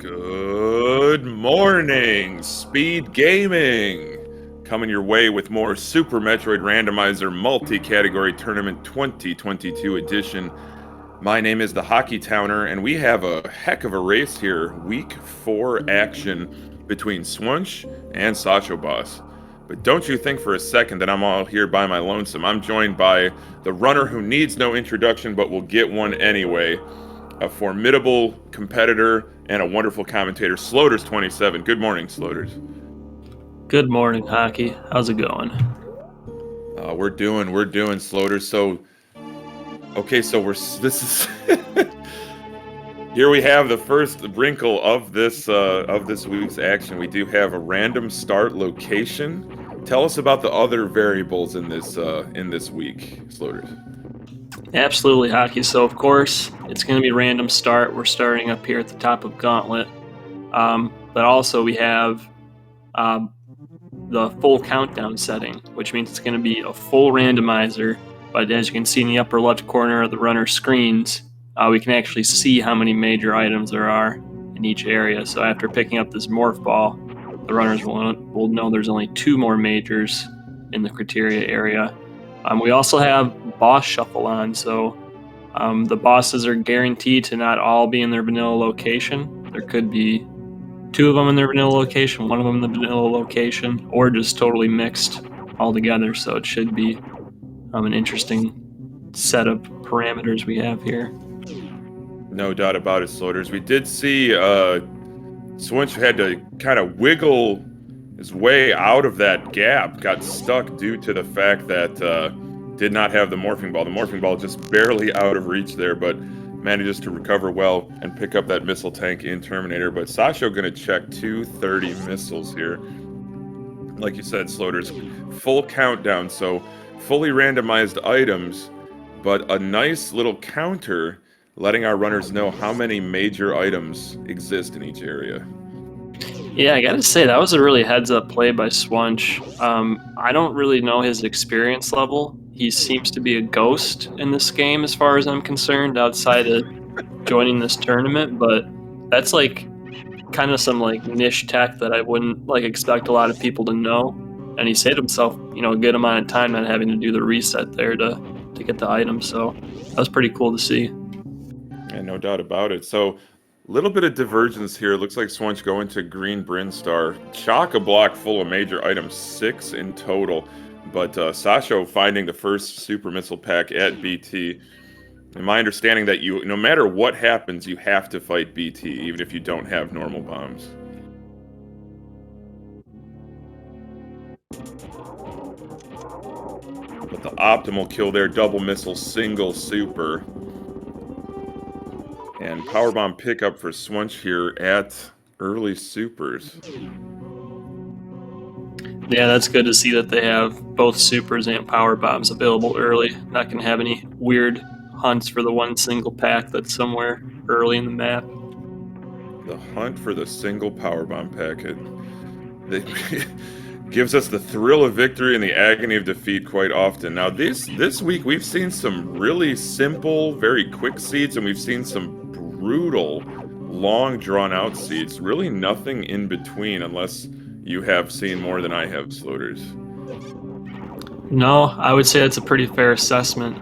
Good morning, Speed Gaming! Coming your way with more Super Metroid Randomizer Multi-Category Tournament 2022 edition. My name is the Hockey Towner, and we have a heck of a race here. Week 4 action between Swunsh and Sashoboss. But don't you think for a second that I'm all here by my lonesome. I'm joined by the runner who needs no introduction but will get one anyway. A formidable competitor and a wonderful commentator, Sloters27. Good morning, Sloters. Good morning, Hockey. How's it going? We're doing, Sloters. So, okay, so this is here we have the first wrinkle of this week's action. We do have a random start location. Tell us about the other variables in this week, Sloters. Absolutely, Hockey. So, of course, it's going to be random start. We're starting up here at the top of Gauntlet. But also we have the full countdown setting, which means it's going to be a full randomizer. But as you can see in the upper left corner of the runner screens, we can actually see how many major items there are in each area. So after picking up this morph ball, the runners will know there's only 2 more majors in the criteria area. We also have boss shuffle on, so the bosses are guaranteed to not all be in their vanilla location. There could be 2 of them in their vanilla location, 1 of them in the vanilla location, or just totally mixed all together. So it should be an interesting set of parameters we have here. No doubt about it, Sloters. We did see Swunsh had to kind of wiggle his way out of that gap, got stuck due to the fact that did not have the morphing ball. The morphing ball just barely out of reach there, but manages to recover well and pick up that missile tank in Terminator. But Sasho gonna check 230 missiles here. Like you said, Sloters, full countdown, so fully randomized items, but a nice little counter letting our runners know how many major items exist in each area. Yeah, I gotta say, that was a really heads-up play by Swunsh. I don't really know his experience level. He seems to be a ghost in this game as far as I'm concerned, outside of joining this tournament, but that's like kind of some like niche tech that I wouldn't like expect a lot of people to know. And he saved himself, a good amount of time not having to do the reset there to get the item, so that was pretty cool to see. Yeah, no doubt about it. So little bit of divergence here. Looks like Swunsh going to green brinstar. Chock-a-block full of major items, 6 in total. But Sasho finding the first super missile pack at BT. And my understanding that no matter what happens, you have to fight BT, even if you don't have normal bombs. But the optimal kill there, double missile, single super. And powerbomb pickup for Swunsh here at early supers. Yeah, that's good to see that they have both supers and power bombs available early. Not going to have any weird hunts for the one single pack that's somewhere early in the map. The hunt for the single power bomb packet. Gives us the thrill of victory and the agony of defeat quite often. Now this week we've seen some really simple, very quick seeds, and we've seen some brutal, long drawn out seeds. Really nothing in between, unless you have seen more than I have, Sloters. No, I would say that's a pretty fair assessment.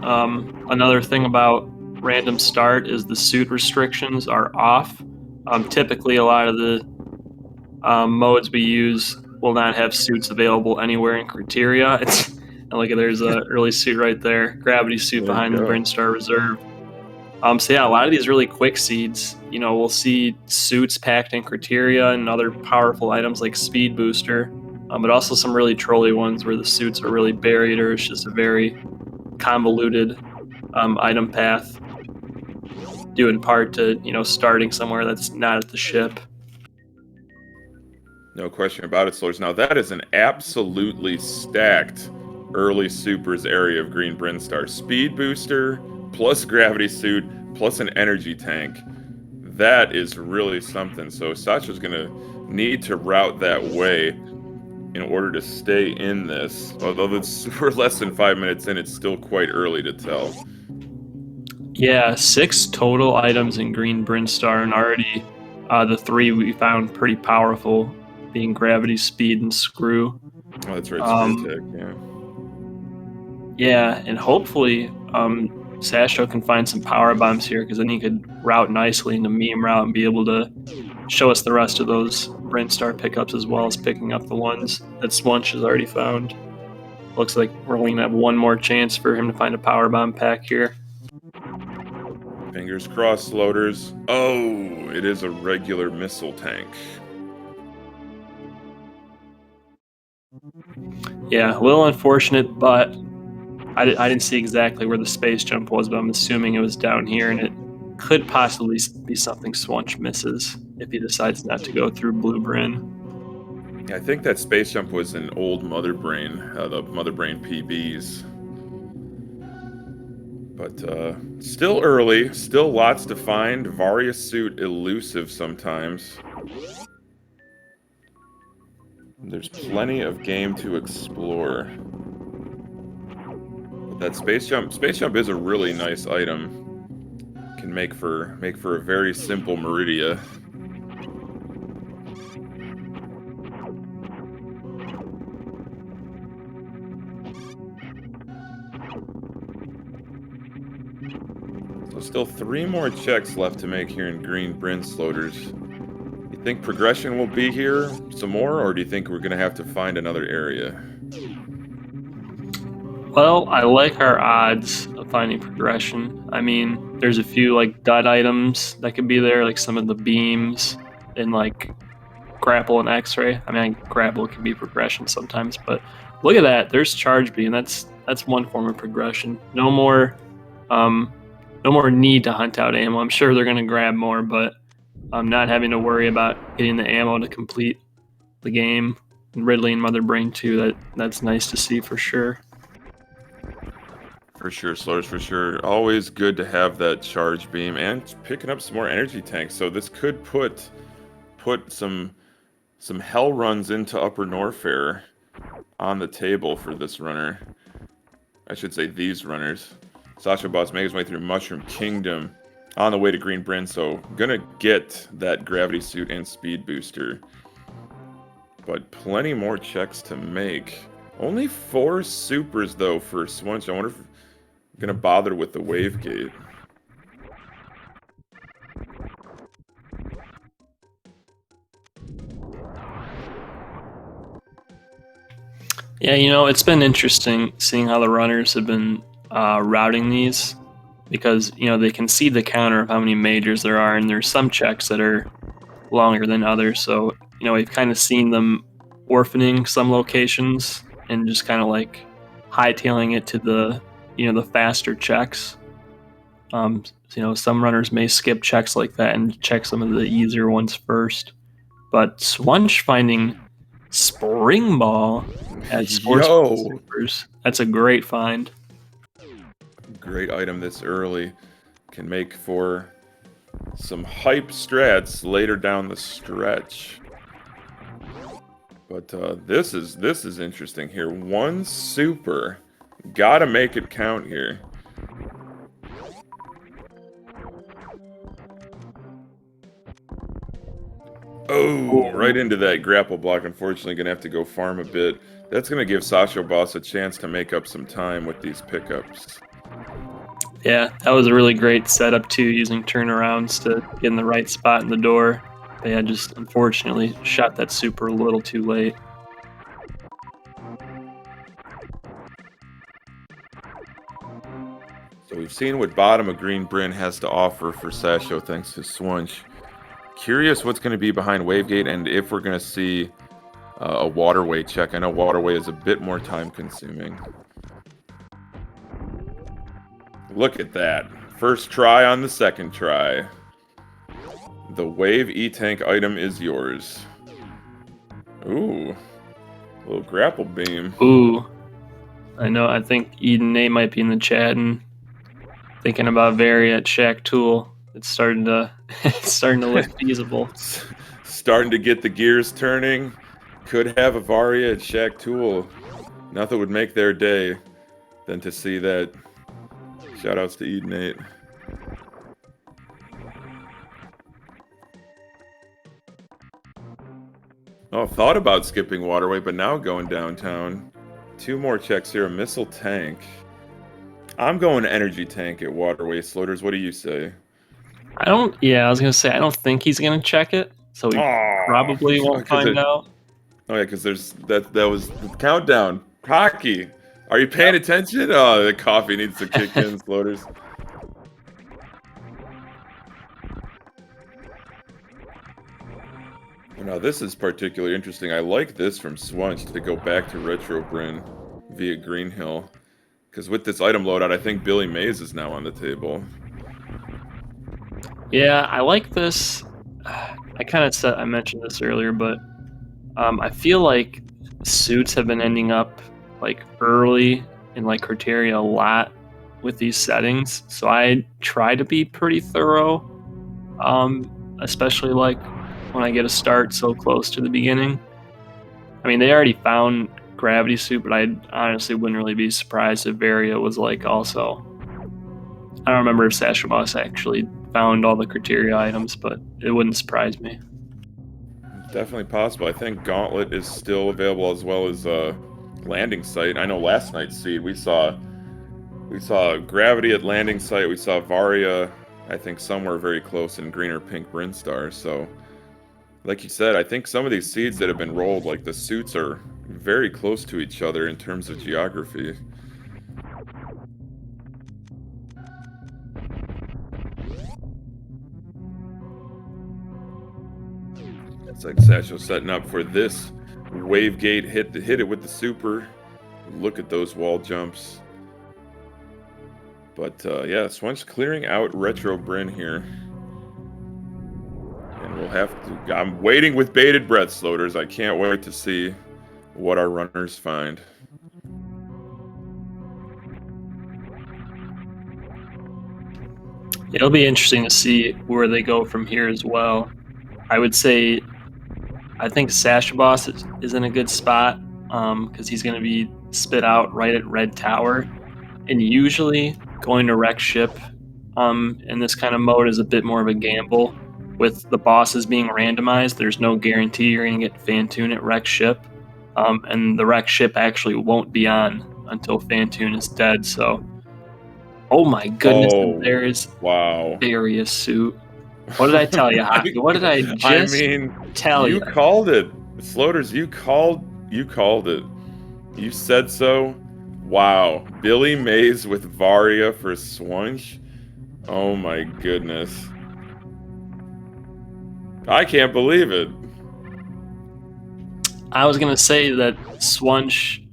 Another thing about random start is the suit restrictions are off. Typically, a lot of the modes we use will not have suits available anywhere in criteria. Look, there's a early suit right there, gravity suit behind the brinstar reserve. So yeah, a lot of these really quick seeds, we'll see suits packed in criteria and other powerful items like speed booster, but also some really trolly ones where the suits are really buried or it's just a very convoluted item path, due in part to, starting somewhere that's not at the ship. No question about it, Sloters. Now that is an absolutely stacked early supers area of green brinstar. Speed booster, plus gravity suit, plus an energy tank. That is really something. So Sasha's going to need to route that way in order to stay in this. Although we're less than 5 minutes in, it's still quite early to tell. Yeah, 6 total items in green brinstar, and already The three we found pretty powerful, being gravity, speed, and screw. Oh, that's right, Um, screw tech, yeah. Yeah, and hopefully Sasho can find some power bombs here, because then he could route nicely into meme route and be able to show us the rest of those brinstar pickups, as well as picking up the ones that Swunsh has already found. Looks like we're only gonna have one more chance for him to find a power bomb pack here. Fingers crossed, loaders. Oh, it is a regular missile tank. Yeah, a little unfortunate, but I didn't see exactly where the space jump was, but I'm assuming it was down here, and it could possibly be something Swunch misses if he decides not to go through Blue Brin. I think that space jump was an old Mother Brain, the Mother Brain PBs. But still early, still lots to find. Varia suit elusive sometimes. There's plenty of game to explore. But that space jump is a really nice item. Can make for a very simple Meridia. So still 3 more checks left to make here in Green Brince loaders. You think progression will be here some more, or do you think we're gonna have to find another area? Well, I like our odds of finding progression. I mean, there's a few like dud items that could be there, like some of the beams and like grapple and X-ray. I mean, grapple can be progression sometimes, but look at that. There's charge beam. That's one form of progression. No more need to hunt out ammo. I'm sure they're gonna grab more, but I'm not having to worry about getting the ammo to complete the game. And Ridley and Mother Brain too. That's nice to see for sure. For sure, Slurs, for sure. Always good to have that charge beam and picking up some more energy tanks. So this could put some hell runs into Upper Norfair on the table for this runner. I should say these runners. Sashoboss making his way through Mushroom Kingdom on the way to Green Bryn, so gonna get that gravity suit and speed booster. But plenty more checks to make. Only 4 supers though for Swunch. I wonder if I'm gonna bother with the wave gate. Yeah, you know, it's been interesting seeing how the runners have been routing these, because, you know, they can see the counter of how many majors there are, and there's some checks that are longer than others. So, you know, we've kind of seen them orphaning some locations and just kind of like hightailing it to the, you know, the faster checks. You know, some runners may skip checks like that and check some of the easier ones first. But Swunch finding Spring Ball at Sports Yo! Supers. That's a great find. Great item this early. Can make for some hype strats later down the stretch. But this is interesting here. 1 super. Gotta make it count here. Oh, right into that grapple block. Unfortunately, gonna have to go farm a bit. That's gonna give Sashoboss a chance to make up some time with these pickups. Yeah, that was a really great setup too, using turnarounds to get in the right spot in the door. But yeah, just unfortunately shot that super a little too late. So we've seen what bottom of Green Bryn has to offer for Sasho thanks to Swunch. Curious what's going to be behind Wavegate and if we're going to see a waterway check. I know waterway is a bit more time consuming. Look at that. First try on the second try. The Wave E-Tank item is yours. Ooh. A little grapple beam. Ooh. I know, I think Eden Nate might be in the chat and thinking about Varia at Shack Tool. It's starting to look feasible. Starting to get the gears turning. Could have a Varia at Shack Tool. Nothing would make their day than to see that. Shoutouts to Eden 8. Oh, thought about skipping Waterway, but now going downtown. 2 more checks here. A missile tank. I'm going energy tank at Waterway. Sloters, what do you say? Yeah, I was gonna say I don't think he's gonna check it, so we Oh, probably won't find out. Oh yeah, because there's that was the countdown. Hockey. Are you paying Yep. attention? Oh, the coffee needs to kick in, Sloters. Now this is particularly interesting. I like this from Swunch to go back to Retro Bryn via Green Hill. Because with this item loadout, I think Billy Mays is now on the table. Yeah, I like this. I kind of said I mentioned this earlier, but I feel like suits have been ending up like early in like criteria a lot with these settings. So I try to be pretty thorough, especially like when I get a start so close to the beginning. I mean, they already found gravity suit, but I honestly wouldn't really be surprised if Varia was like also. I don't remember if Sashoboss actually found all the criteria items, but it wouldn't surprise me. Definitely possible. I think Gauntlet is still available as well as Landing Site. I know last night's seed we saw Gravity at Landing Site. We saw Varia, I think somewhere very close in green or pink brinstar. So, like you said, I think some of these seeds that have been rolled, like the suits, are very close to each other in terms of geography. It's like Sasho setting up for this wave gate. Hit it with the super. Look at those wall jumps. But yeah, Swunch clearing out Retro Bryn here. And we'll have to... I'm waiting with bated breath, Sloters. I can't wait to see what our runners find. It'll be interesting to see where they go from here as well. I would say I think Sashoboss is in a good spot because he's going to be spit out right at Red Tower. And usually going to wreck ship in this kind of mode is a bit more of a gamble. With the bosses being randomized, there's no guarantee you're going to get Fantoon at wreck ship. And the wreck ship actually won't be on until Fantoon is dead. So, oh my goodness, there is wow. Various suit. What did I tell you, Hockey? What did I just tell you? You called it. Sloters, you called it. You said so. Wow. Billy Mays with Varia for Swunch? Oh my goodness. I can't believe it. I was going to say that Swunch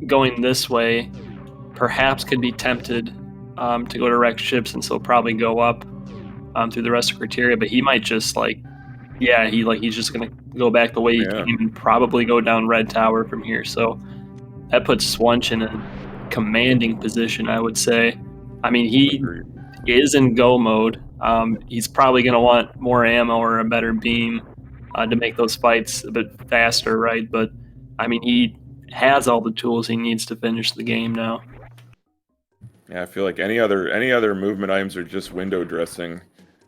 going this way perhaps could be tempted to go to wreck ships, and so probably go up through the rest of criteria, but he might just he's just gonna go back the way he came and probably go down Red Tower from here. So that puts Swunch in a commanding position, I would say. I mean, he is in go mode. He's probably gonna want more ammo or a better beam to make those fights a bit faster, right? But I mean, he has all the tools he needs to finish the game now. Yeah, I feel like any other movement items are just window dressing.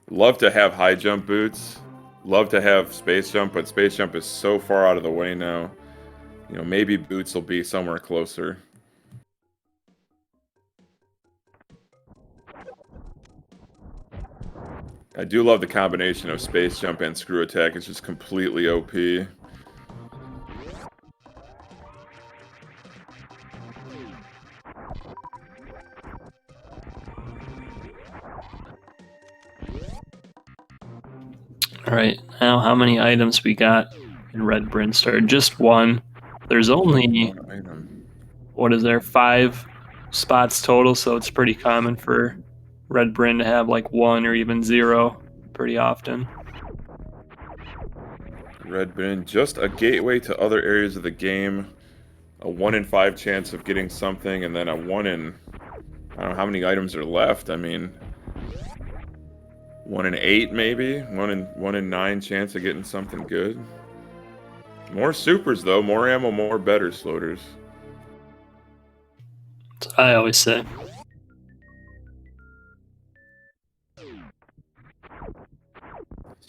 Love to have high jump boots. Love to have space jump, but space jump is so far out of the way now. You know, maybe boots will be somewhere closer. I do love the combination of space jump and screw attack. It's just completely OP. All right, now how many items we got in Red Brinstar? Just one. There's only, what is there, 5 spots total, so it's pretty common for Red Bryn to have like 1 or even 0 pretty often. Red Bryn, just a gateway to other areas of the game. A 1 in 5 chance of getting something, and then a 1 in... I don't know how many items are left. I mean... 1 in 8, maybe? 1 in 9 chance of getting something good. More supers, though. More ammo, more better, Sloters. That's what I always say.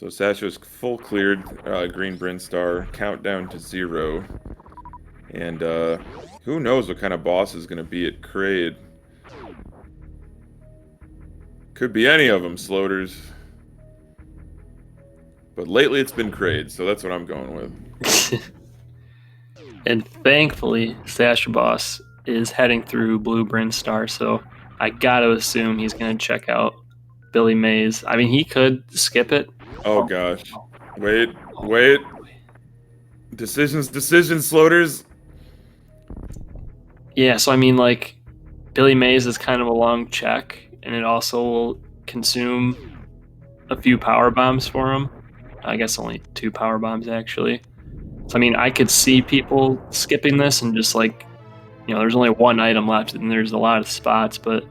So Sasho's full cleared, green brinstar, countdown to 0. And who knows what kind of boss is going to be at Kraid. Could be any of them, Sloaters. But lately it's been Kraid, so that's what I'm going with. And thankfully, Sashoboss is heading through Blue Brinstar, so I gotta assume he's gonna check out Billy Mays. I mean, he could skip it. Oh gosh. Wait. Decisions, Sloaters. Yeah, so I mean, like, Billy Mays is kind of a long check, and it also will consume a few power bombs for him. I guess only 2 power bombs, actually. So, I mean, I could see people skipping this and just, like, you know, there's only 1 item left, and there's a lot of spots, but,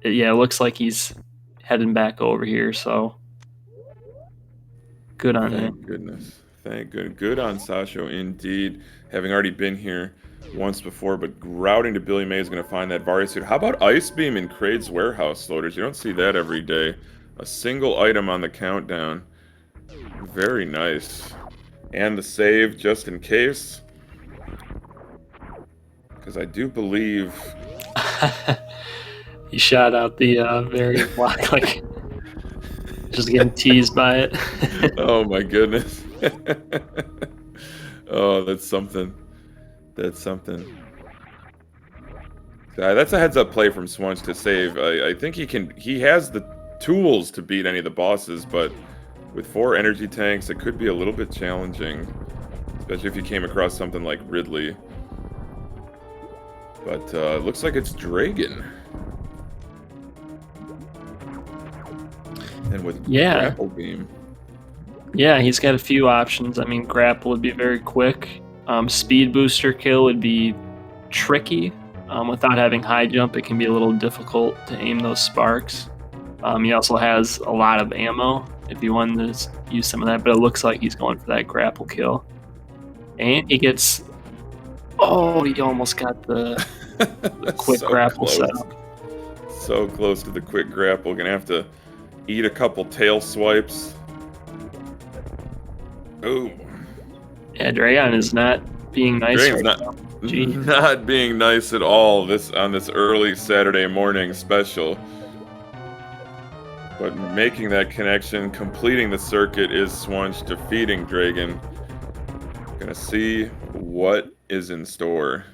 it looks like he's heading back over here, so good on him. Thank goodness. Good on Sasho, indeed. Having already been here once before, but routing to Billy May is going to find that Varia suit. How about Ice Beam in Kraid's warehouse, Sloaters? You don't see that every day. A single item on the countdown. Very nice. And the save, just in case. Because I do believe... He shot out the Varia block, like, just getting teased by it. Oh my goodness. Oh, that's something. That's something. That's a heads-up play from swunsh to save. I think he has the tools to beat any of the bosses, but with 4 energy tanks, it could be a little bit challenging, especially if you came across something like Ridley. But looks like it's Draygon. And with grapple beam. Yeah, he's got a few options. I mean, grapple would be very quick. Speed booster kill would be tricky. Without having high jump, it can be a little difficult to aim those sparks. He also has a lot of ammo if you wanted to use some of that, but it looks like he's going for that grapple kill. And he gets... Oh, he almost got the quick grapple setup. So close to the quick grapple. Gonna have to eat a couple tail swipes. Oh. Yeah, Draygon is not being nice. Draygon's not being nice at all on this early Saturday morning special. But making that connection, completing the circuit is swunsh, defeating Draygon. Gonna see what is in store.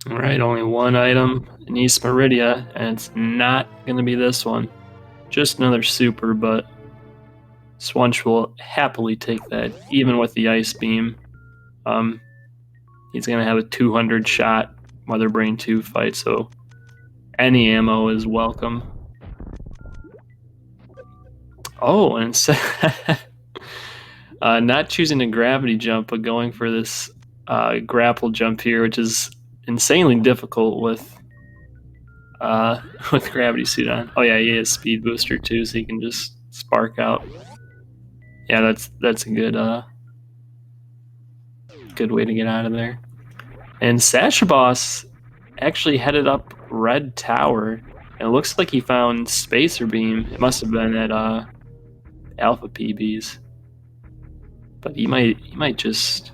Alright, only 1 item in East Meridia, and it's not going to be this one. Just another super, but swunsh will happily take that, even with the Ice Beam. He's going to have a 200 shot Mother Brain 2 fight, so any ammo is welcome. Oh, and instead, not choosing a gravity jump, but going for this grapple jump here, which is insanely difficult with gravity suit on. Oh yeah, he has speed booster too, so he can just spark out. Yeah, that's a good way to get out of there. And Sashoboss actually headed up Red Tower, and it looks like he found Spacer Beam. It must have been at Alpha PBs, but he might just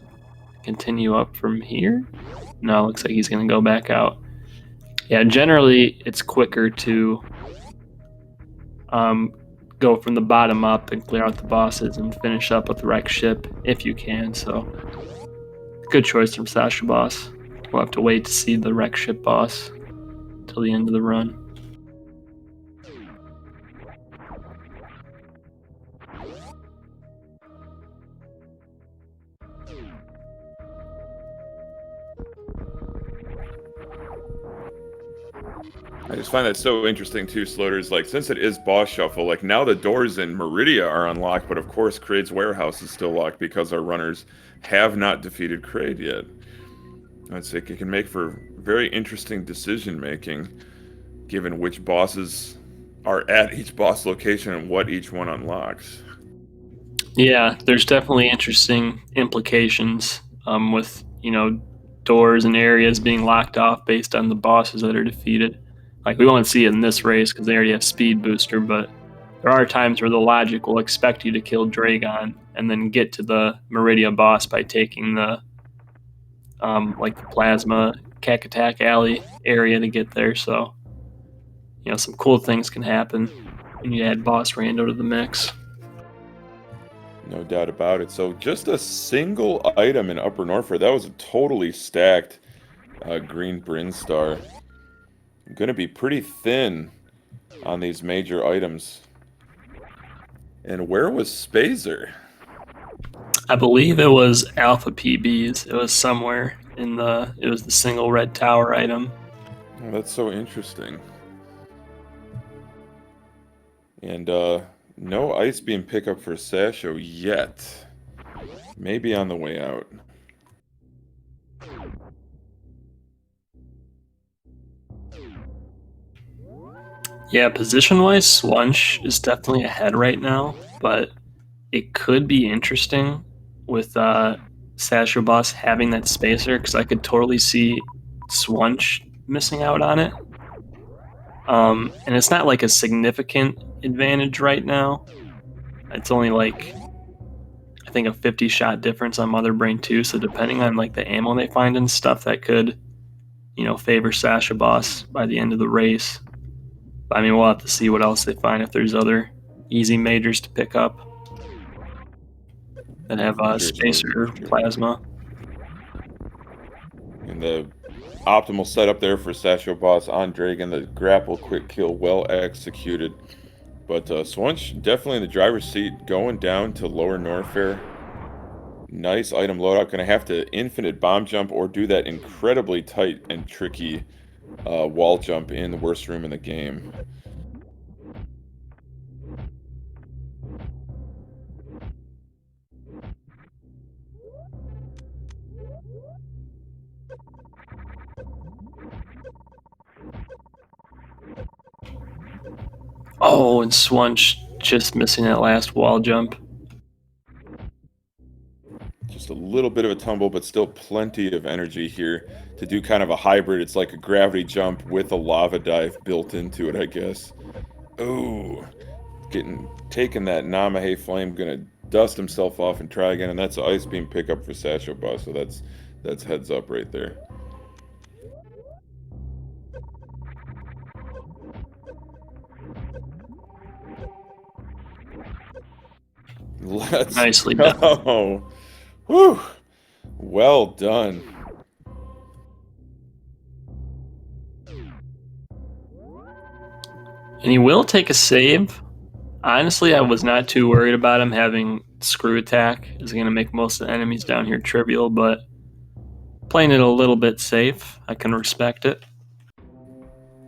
continue up from here. No, it looks like he's going to go back out. Yeah, generally it's quicker to go from the bottom up and clear out the bosses and finish up with the wreck ship if you can. So, good choice from Sashoboss. We'll have to wait to see the wreck ship boss till the end of the run. I just find that so interesting too, Sloaters. Like, since it is boss shuffle, like now the doors in Meridia are unlocked, but of course Kraid's warehouse is still locked because our runners have not defeated Kraid yet. I'd say it can make for very interesting decision making, given which bosses are at each boss location and what each one unlocks. Yeah, there's definitely interesting implications with doors and areas being locked off based on the bosses that are defeated. Like we won't see it in this race because they already have speed booster, but there are times where the logic will expect you to kill Draygon and then get to the Meridia boss by taking the like the plasma Attack alley area to get there. So some cool things can happen when you add boss rando to the mix. No doubt about it. So just a single item in Upper Norfair. That was a totally stacked green brinstar. Going to be pretty thin on these major items. And where was Spazer? I believe it was Alpha PBs. It was somewhere in it was the single red tower item. Oh, that's so interesting. And no ice beam pickup for Sasho yet. Maybe on the way out. Yeah, position-wise, Swunsh is definitely ahead right now, but it could be interesting with Sashoboss having that spacer, because I could totally see Swunsh missing out on it. And it's not like a significant advantage right now. It's only like, I think, a 50 shot difference on Mother Brain 2, so depending on like the ammo they find and stuff, that could, favor Sashoboss by the end of the race. I mean, we'll have to see what else they find if there's other easy majors to pick up that have spacer plasma. And the optimal setup there for Sashoboss on Draygon, the grapple quick kill well executed. But Swunch definitely in the driver's seat going down to lower Norfair. Nice item loadout. Gonna have to infinite bomb jump or do that incredibly tight and tricky wall jump in the worst room in the game. Oh, and Swunch just missing that last wall jump. Just a little bit of a tumble, but still plenty of energy here to do kind of a hybrid. It's like a gravity jump with a lava dive built into it, I guess. Ooh, taking that Namahe flame, gonna dust himself off and try again, and that's an ice beam pickup for Sashoboss, so that's heads up right there. Let's Nicely go. done. Whew. Well done. And he will take a save. Honestly, I was not too worried about him having screw attack. Is going to make most of the enemies down here trivial, but playing it a little bit safe, I can respect it.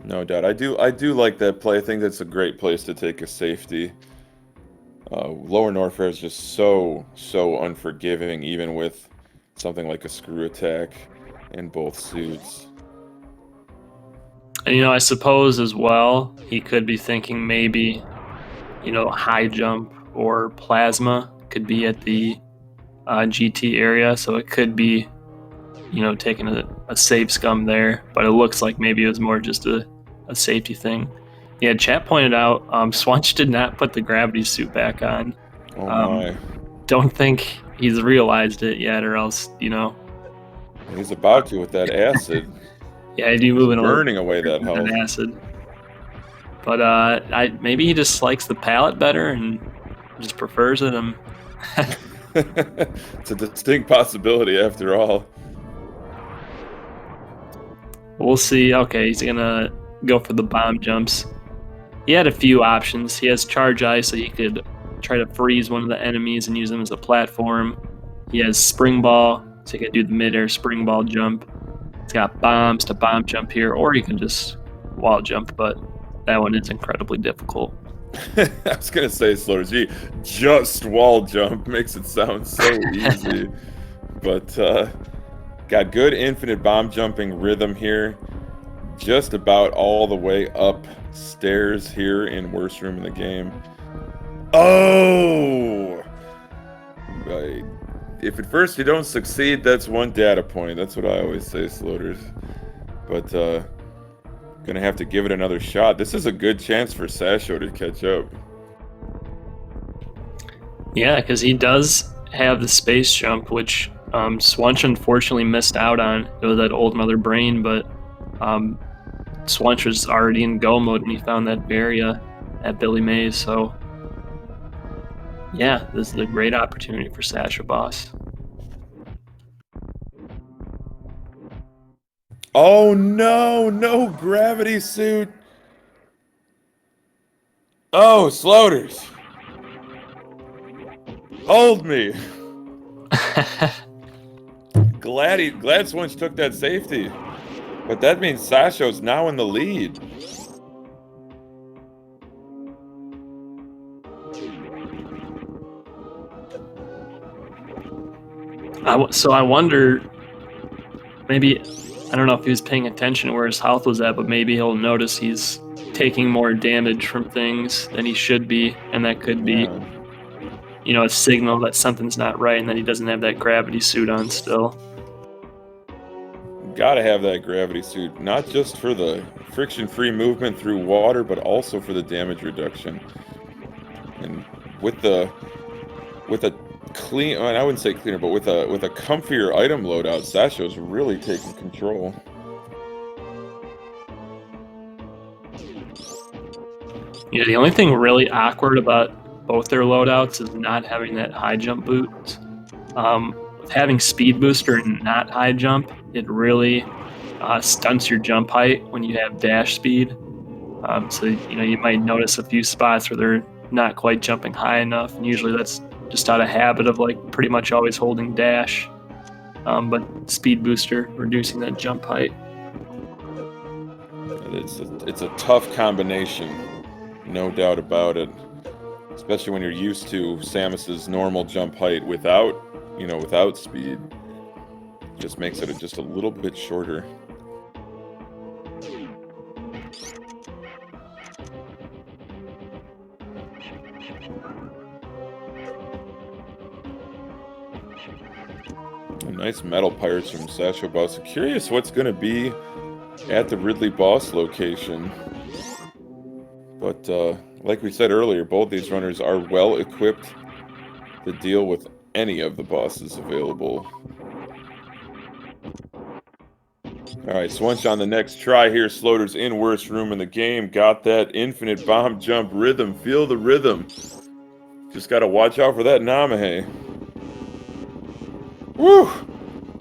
No doubt. I do like that play. I think that's a great place to take a safety. Lower Norfair is just so unforgiving, even with something like a screw attack in both suits. And I suppose as well, he could be thinking maybe, high jump or plasma could be at the GT area, so it could be, taking a save scum there. But it looks like maybe it was more just a safety thing. Yeah, chat pointed out Swunch did not put the gravity suit back on. Oh my. Don't think he's realized it yet, or else, He's about to with that acid. Yeah, I do moving burning away that health. Acid. But maybe he just likes the palette better and just prefers it. It's a distinct possibility after all. We'll see. Okay, he's gonna go for the bomb jumps. He had a few options. He has charge ice, so he could try to freeze one of the enemies and use them as a platform. He has spring ball, so he could do the mid-air spring ball jump. He's got bombs to bomb jump here, or he can just wall jump, but that one is incredibly difficult. I was gonna say, Slower G, just wall jump makes it sound so easy. But got good infinite bomb jumping rhythm here. Just about all the way upstairs here in worst room in the game. Oh! if at first you don't succeed, that's one data point. That's what I always say, Sloters. But gonna have to give it another shot. This is a good chance for Sasho to catch up. Yeah, because he does have the space jump, which Swunch unfortunately missed out on. It was that old mother brain, but Swunch was already in go mode and he found that Varia at Billy Mays, so yeah, this is a great opportunity for Sashoboss. Oh no, no gravity suit. Oh, Sloters. Hold me. Glad Swunch took that safety. But that means Sasho's now in the lead. So I wonder, maybe, I don't know if he was paying attention to where his health was at, but maybe he'll notice he's taking more damage from things than he should be, and that could be, you know, a signal that something's not right and that he doesn't have that gravity suit on still. Gotta have that gravity suit, not just for the friction-free movement through water, but also for the damage reduction. And with a clean, I wouldn't say cleaner, but with a comfier item loadout, Sasho's really taking control. Yeah, the only thing really awkward about both their loadouts is not having that high jump boost. With having speed booster and not high jump, it really stunts your jump height when you have dash speed. So you might notice a few spots where they're not quite jumping high enough, and usually that's just out of habit of like pretty much always holding dash. But speed booster reducing that jump height. It's a tough combination, no doubt about it. Especially when you're used to Samus's normal jump height without speed. Just makes it just a little bit shorter. Nice metal pirates from Sashoboss. Curious what's going to be at the Ridley boss location. But like we said earlier, both these runners are well equipped to deal with any of the bosses available. Alright, Swunch on the next try here. Sloters in worst room in the game. Got that infinite bomb jump rhythm. Feel the rhythm. Just gotta watch out for that Namahe. Woo!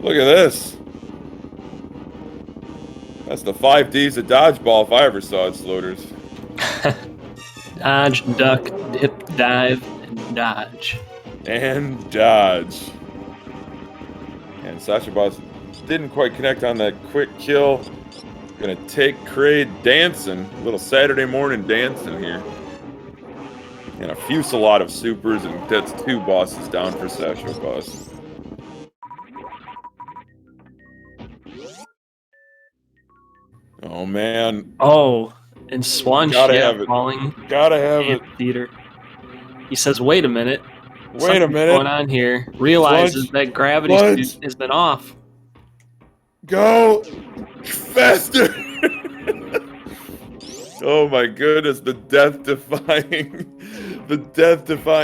Look at this. That's the 5Ds of dodgeball if I ever saw it, Sloters. Dodge, duck, dip, dive, and dodge. And dodge. And Sashoboss didn't quite connect on that quick kill. Gonna take Kraid dancing. A little Saturday morning dancing here. And a fusillade of supers, and that's 2 bosses down for Sashoboss. Oh man. Oh, and Swunch, falling. Gotta have it. Theater. He says, "Wait a minute. Wait a minute. Going on here?" Realizes that gravity has been off. Go faster! Oh my goodness, the death-defying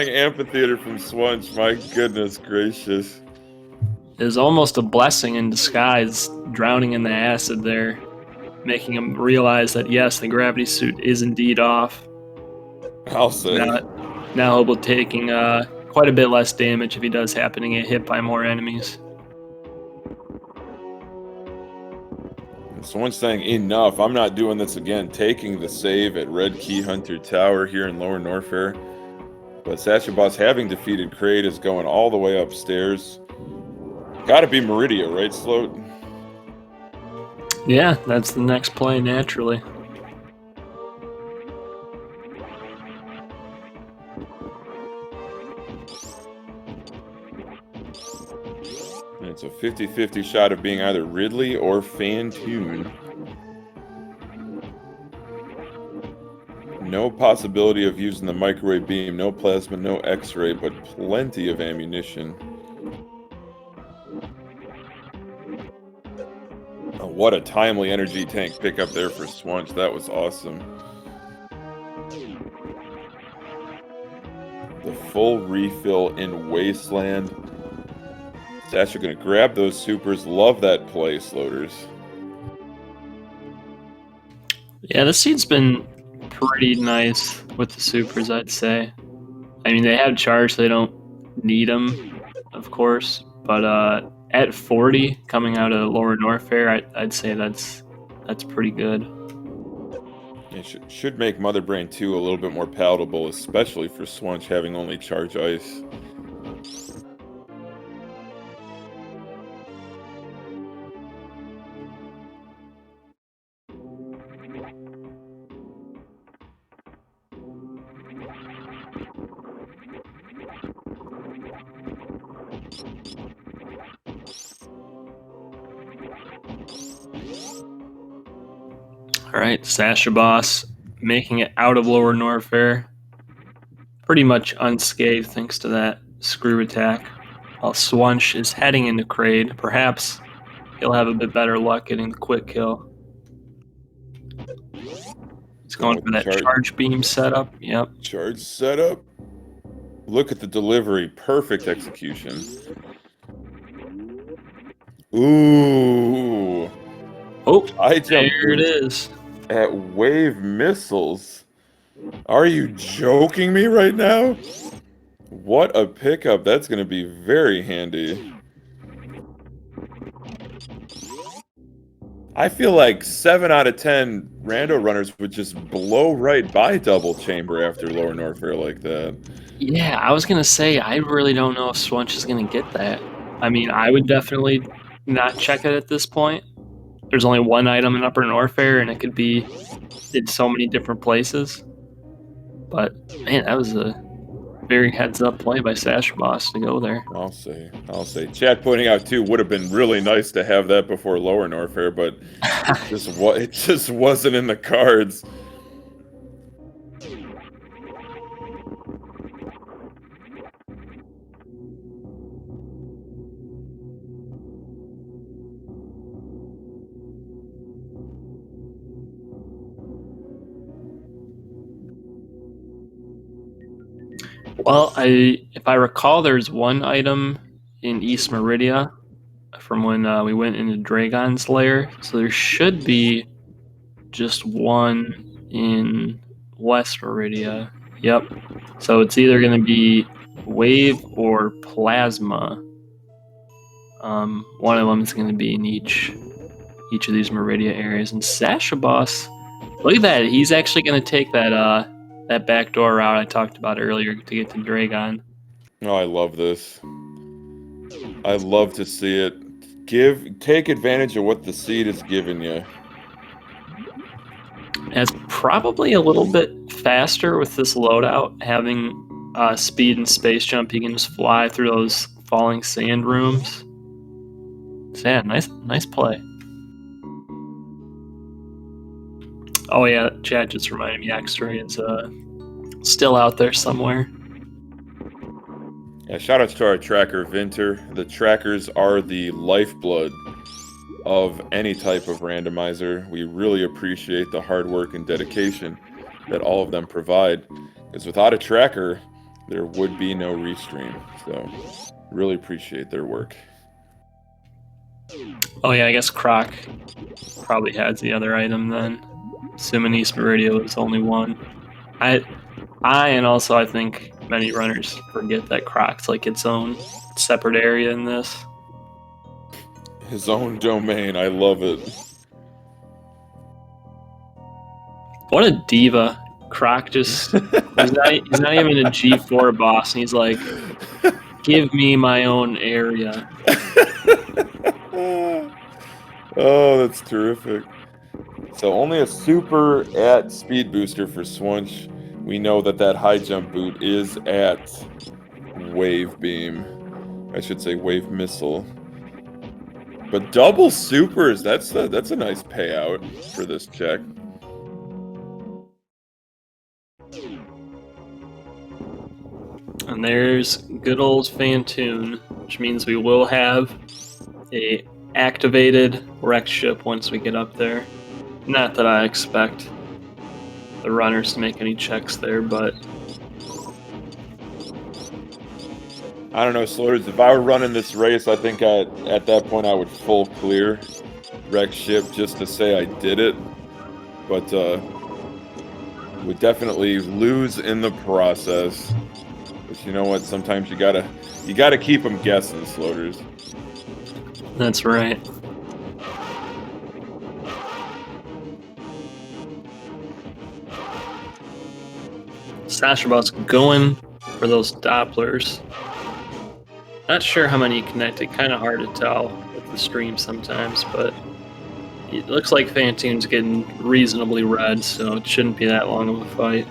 amphitheater from Swunch. My goodness gracious. It was almost a blessing in disguise, drowning in the acid there, making him realize that yes, the gravity suit is indeed off. I'll say. Now he'll be taking quite a bit less damage if he does happen to get hit by more enemies. Someone's saying, enough, I'm not doing this again. Taking the save at Red Key Hunter Tower here in Lower Norfair. But Sashoboss, having defeated Kraid, is going all the way upstairs. Gotta be Meridia, right, Sloat? Yeah, that's the next play, naturally. And it's a 50-50 shot of being either Ridley or Fantoon. No possibility of using the microwave beam, no plasma, no X-ray, but plenty of ammunition. Oh, what a timely energy tank pickup there for Swunch. That was awesome. The full refill in Wasteland. Sasha gonna grab those supers. Love that play, Sloaters. Yeah, this seed's been pretty nice with the supers, I'd say. I mean, they have charge, so they don't need them, of course. But at 40, coming out of lower Norfair, I'd say that's pretty good. It should make Mother Brain 2 a little bit more palatable, especially for Swunch having only charge ice. Alright, Sashoboss making it out of lower Norfair. Pretty much unscathed thanks to that screw attack. While Swunch is heading into Kraid. Perhaps he'll have a bit better luck getting the quick kill. He's going for that charge beam setup. Yep. Charge setup. Look at the delivery. Perfect execution. Ooh. Oh, I jumped there it is. At wave missiles. Are you joking me right now? What a pickup. That's going to be very handy. I feel like 7 out of 10 rando runners would just blow right by double chamber after lower Norfair like that. Yeah, I was going to say, I really don't know if Swunch is going to get that. I mean, I would definitely not check it at this point. There's only one item in upper Norfair, and it could be in so many different places. But, man, that was a very heads-up play by Sashoboss to go there. I'll say. Chat pointing out, too, would have been really nice to have that before lower Norfair, but it just wasn't in the cards. Well, if I recall, there's one item in East Meridia from when we went into Draygon's lair, so there should be just one in West Meridia. Yep. So it's either going to be wave or plasma. One of them is going to be in each of these Meridia areas. And Sashoboss, look at that. He's actually going to take that that backdoor route I talked about earlier to get to Draygon. Oh, I love this. I love to see it. Take advantage of what the seed is giving you. It's probably a little bit faster with this loadout, having speed and space jump. You can just fly through those falling sand rooms. So yeah, nice play. Oh yeah, chat just reminded me X-Ray is still out there somewhere. Yeah, shout out to our tracker, Vinter. The trackers are the lifeblood of any type of randomizer. We really appreciate the hard work and dedication that all of them provide. Because without a tracker, there would be no restream. So, really appreciate their work. Oh yeah, I guess Croc probably has the other item then. Assuming East Meridia was only one. I and also I think many runners forget that Croc's like its own separate area in this. His own domain, I love it. What a diva. Croc just he's not even a G4 boss, and he's like, give me my own area. Oh, that's terrific. So only a super at speed booster for Swunch. We know that high jump boot is at wave beam. I should say wave missile. But double supers, that's a nice payout for this check. And there's good old Fantoon, which means we will have a activated wrecked ship once we get up there. Not that I expect the runners to make any checks there, but I don't know, Slurs. If I were running this race, I think at that point I would full clear wreck ship just to say I did it. But would definitely lose in the process. But you know what? Sometimes you gotta keep them guessing, Sloters. that's right. Sashoboss going for those Dopplers. Not sure how many connected. Kind of hard to tell with the stream sometimes, but it looks like Fantoon's getting reasonably red, so it shouldn't be that long of a fight.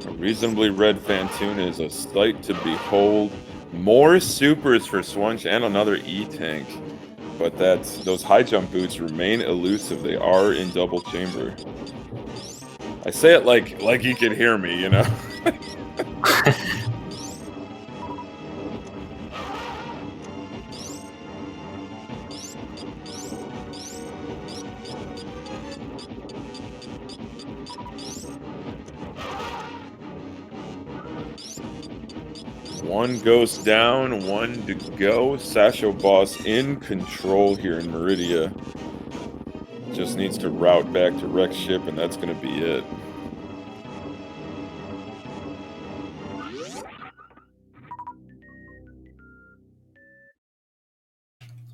A reasonably red Fantoon is a sight to behold. More supers for Swunch and another E-tank. But those high jump boots remain elusive. They are in double chamber. I say it like you can hear me, you know? One goes down, one to go. Sashoboss in control here in Meridia. Just needs to route back to wreck ship, and that's going to be it.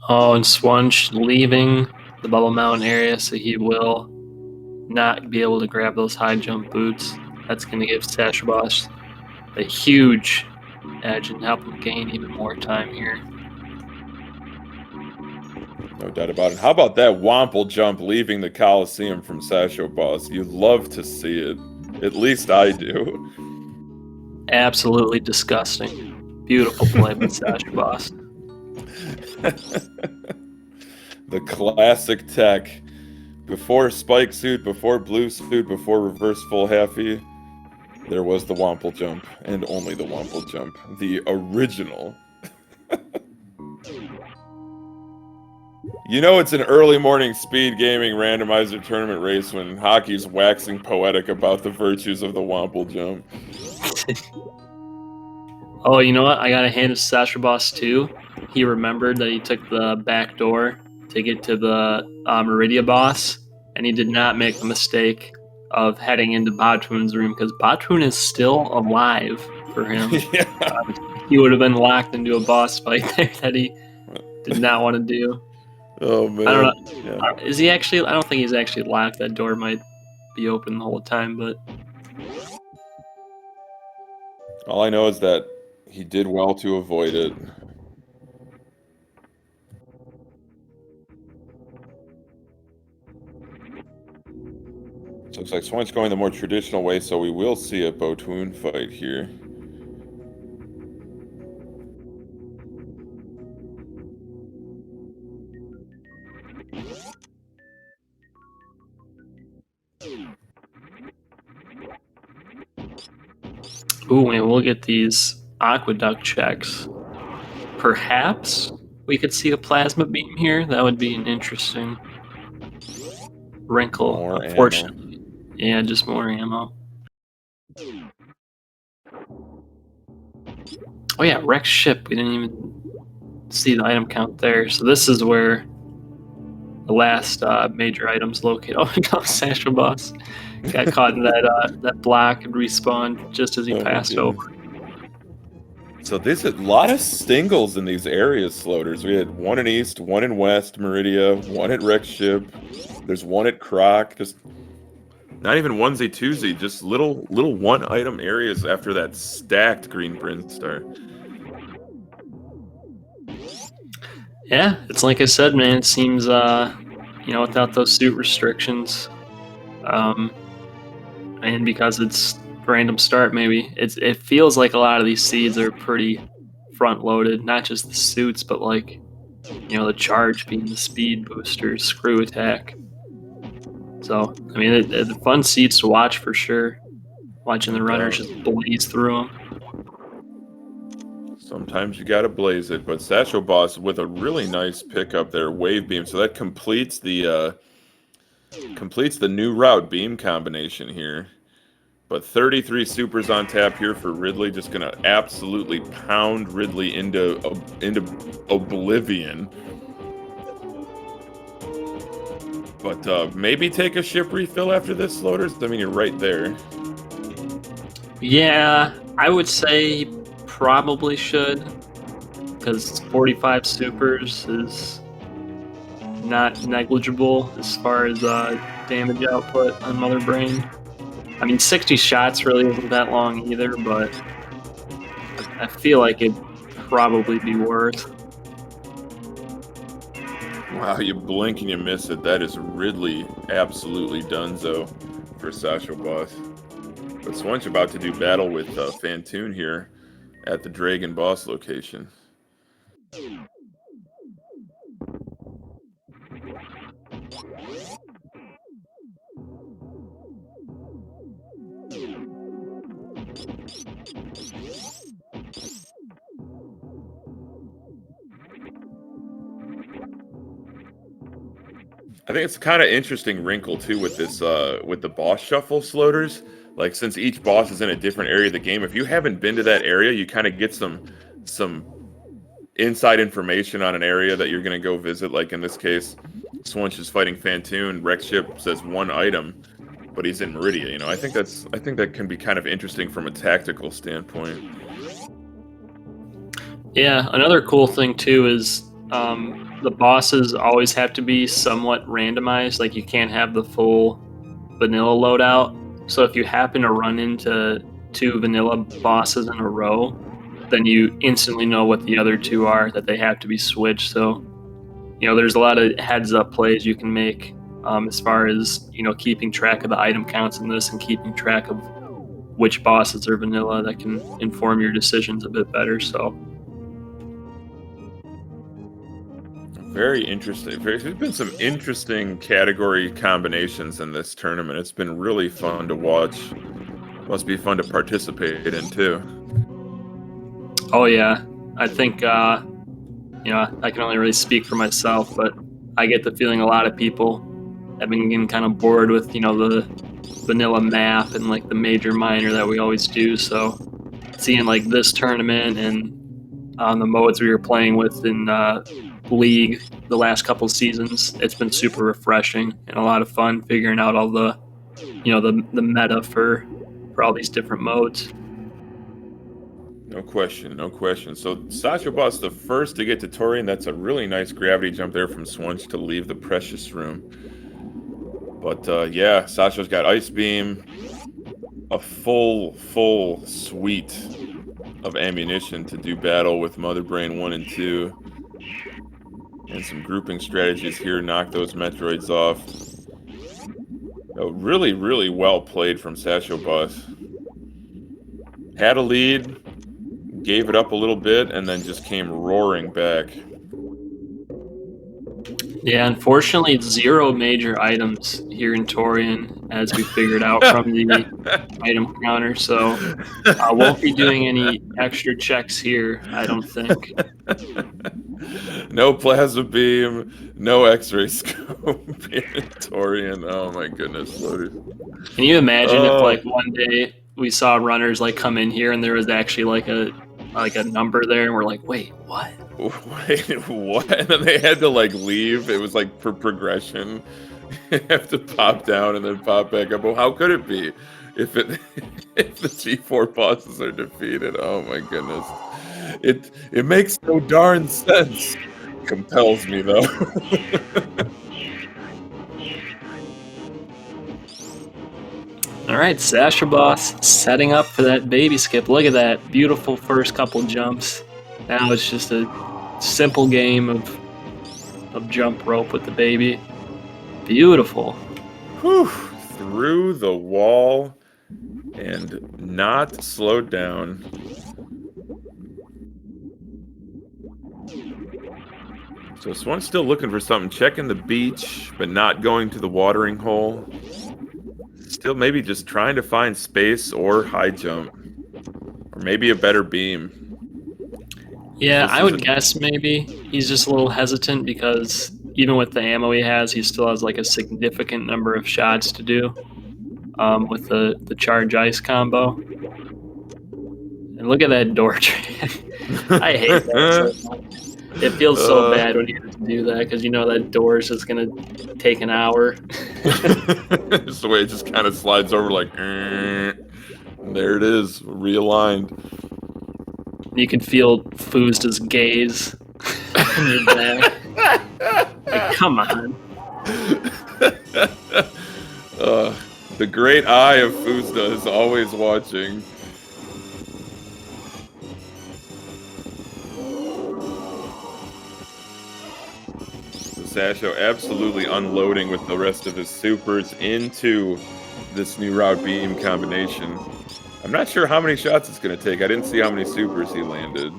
Oh, and Swunch leaving the Bubble Mountain area, so he will not be able to grab those high jump boots. That's going to give Sashoboss a huge edge and help him gain even more time here. No doubt about it. How about that Wample jump leaving the Coliseum from Sashoboss? You love to see it. At least I do. Absolutely disgusting. Beautiful play by Sashoboss. The classic tech. Before spike suit, before blue suit, before reverse full halfy, there was the Wample jump, and only the Wample jump. The original. You know it's an early morning speed gaming randomizer tournament race when hockey's waxing poetic about the virtues of the Wample jump. Oh, you know what? I gotta hand it to Sashoboss too. He remembered that he took the back door to get to the Meridia boss, and he did not make the mistake of heading into Batoon's room because Batoon is still alive for him. Yeah. He would have been locked into a boss fight there that he did not want to do. Oh man. I don't know. Yeah. Is he actually? I don't think he's actually locked. That door might be open the whole time, but All I know is that he did well to avoid it. Looks like Swunch going the more traditional way, so we will see a Batoon fight here. ooh, and we'll get these aqueduct checks. Perhaps we could see a plasma beam here. That would be an interesting wrinkle. More Unfortunately, ammo. yeah, just more ammo. Oh yeah, wrecked ship. We didn't even see the item count there. So this is where the last major items located. Oh no, Sashoboss got caught in that block and respawned just as he passed over. So there's a lot of stingles in these areas, Sloters. We had one in East, one in West Meridia, one at Wreck Ship. There's one at Croc. Just not even onesie twosie, just little one item areas after that stacked green brinstar. Yeah, it's like I said, man. It seems without those suit restrictions, and because it's random start, maybe it feels like a lot of these seeds are pretty front loaded. Not just the suits, but like the charge being the speed boosters, screw attack. So I mean, the fun seeds to watch for sure. watching No the runners doubt. just blaze through them. Sometimes you gotta blaze it, but Sashoboss with a really nice pickup there, wave beam. So that completes the new route beam combination here. But 33 supers on tap here for Ridley, just gonna absolutely pound Ridley into oblivion. But maybe take a ship refill after this, Sloaters. I mean, you're right there. Yeah, I would say probably should, because 45 supers is not negligible as far as damage output on Mother Brain. I mean, 60 shots really isn't that long either, but I feel like it'd probably be worth. Wow, you blink and you miss it. That is Ridley absolutely donezo for Sashoboss. But swunsh about to do battle with Fantoon here at the Draygon boss location. I think it's kind of interesting wrinkle too with this with the boss shuffle, Sloaters. Like, since each boss is in a different area of the game, if you haven't been to that area, you kind of get some inside information on an area that you're gonna go visit. Like in this case, swunsh is fighting Fantoon. Rex Ship says one item, but he's in Meridia. You know, I think that can be kind of interesting from a tactical standpoint. Yeah, another cool thing too is the bosses always have to be somewhat randomized. Like, you can't have the full vanilla loadout. So if you happen to run into 2 vanilla bosses in a row, then you instantly know what the other 2 are, that they have to be switched. So, you know, there's a lot of heads up plays you can make as far as, you know, keeping track of the item counts in this and keeping track of which bosses are vanilla that can inform your decisions a bit better. So Very interesting. There's been some interesting category combinations in this tournament. It's been really fun to watch. Must be fun to participate in too. oh yeah, I think you know, I can only really speak for myself, but I get the feeling a lot of people have been getting kind of bored with, you know, the vanilla map and like the major minor that we always do. So seeing like this tournament and the modes we were playing with in League the last couple seasons, it's been super refreshing and a lot of fun figuring out all the, you know, the meta for all these different modes. No question, no question. So Sashoboss the first to get to Torian. That's a really nice gravity jump there from swunsh to leave the precious room. But yeah, Sasha's got Ice Beam, a full suite of ammunition to do battle with Mother Brain 1 and 2. And some grouping strategies here, knock those Metroids off. Really, really well played from Sashoboss. Had a lead, gave it up a little bit, and then just came roaring back. Yeah, unfortunately, 0 major items here in Torian, as we figured out from the item counter. So I won't be doing any extra checks here, I don't think. No plasma beam, no X-ray scope in Torian. Oh my goodness, Lotus. Can you imagine if like one day we saw runners like come in here and there was actually like a number there, and we're like, wait, what? Wait, what? And then they had to like leave. It was like for progression. You have to pop down and then pop back up. Well, how could it be if the G4 bosses are defeated? Oh my goodness. It makes no darn sense. Compels me though. All right, Sashoboss setting up for that baby skip. Look at that beautiful first couple jumps. Now it's just a simple game of jump rope with the baby. Beautiful. Whew, through the wall and not slowed down. So Swan's still looking for something, checking the beach, but not going to the watering hole. Still maybe just trying to find space or high jump. Or maybe a better beam. Yeah, This I is would guess maybe he's just a little hesitant because even with the ammo he has, he still has like a significant number of shots to do with the charge ice combo. And look at that door track. I hate that so much. It feels so bad when you have to do that because you know that door is just gonna take an hour. Just the way it just kind of slides over like, there it is, realigned. You can feel Fuzda's gaze in your back. Like, come on. The great eye of Fuzda is always watching. Sasho absolutely unloading with the rest of his supers into this new route beam combination. I'm not sure how many shots it's going to take. I didn't see how many supers he landed.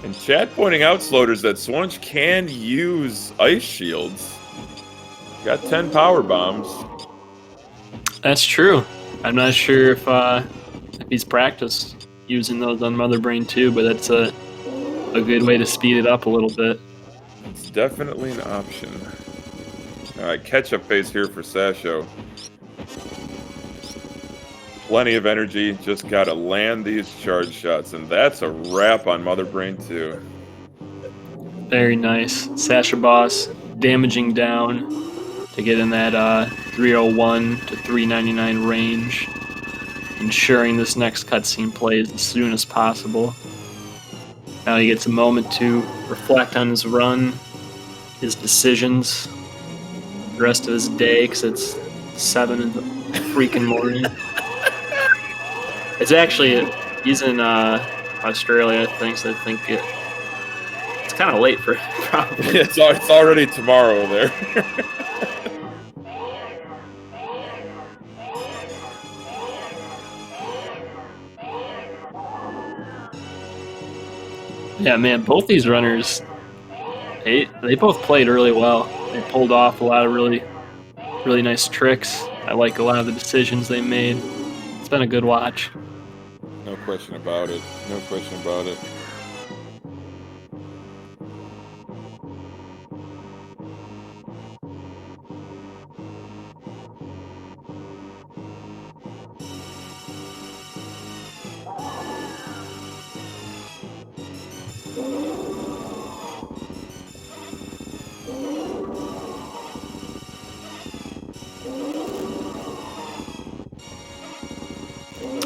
And chat pointing out, Sloters, that Swunch can use ice shields. Got 10 power bombs. That's true. I'm not sure if he's practiced using those on Mother Brain too, but that's a good way to speed it up a little bit. It's definitely an option. Alright, catch-up phase here for Sasho. Plenty of energy, just gotta land these charge shots, and that's a wrap on Mother Brain 2. Very nice. Sashoboss damaging down to get in that 301 to 399 range, ensuring this next cutscene plays as soon as possible. Now he gets a moment to reflect on his run, his decisions, the rest of his day, because it's 7 in the freaking morning. It's actually, he's in Australia, I think, so I think it's kind of late for him, probably. It's already tomorrow there. Yeah, man, both these runners, they both played really well. They pulled off a lot of really nice tricks. I like a lot of the decisions they made. It's been a good watch. No question about it. No question about it.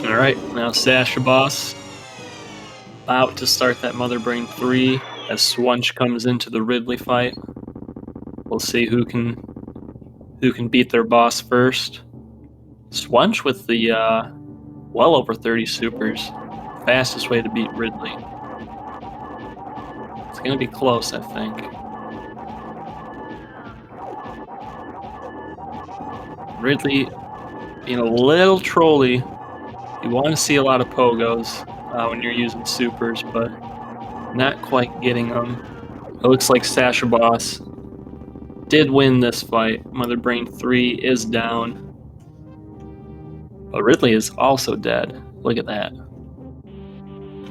Alright, now Sashoboss about to start that Mother Brain 3 as Swunch comes into the Ridley fight. We'll see who can beat their boss first. Swunch with the well over 30 supers. Fastest way to beat Ridley. It's gonna be close, I think. Ridley being a little trolly. You want to see a lot of pogos when you're using supers, but not quite getting them. It looks like Sashoboss did win this fight. Mother Brain 3 is down. But Ridley is also dead. Look at that.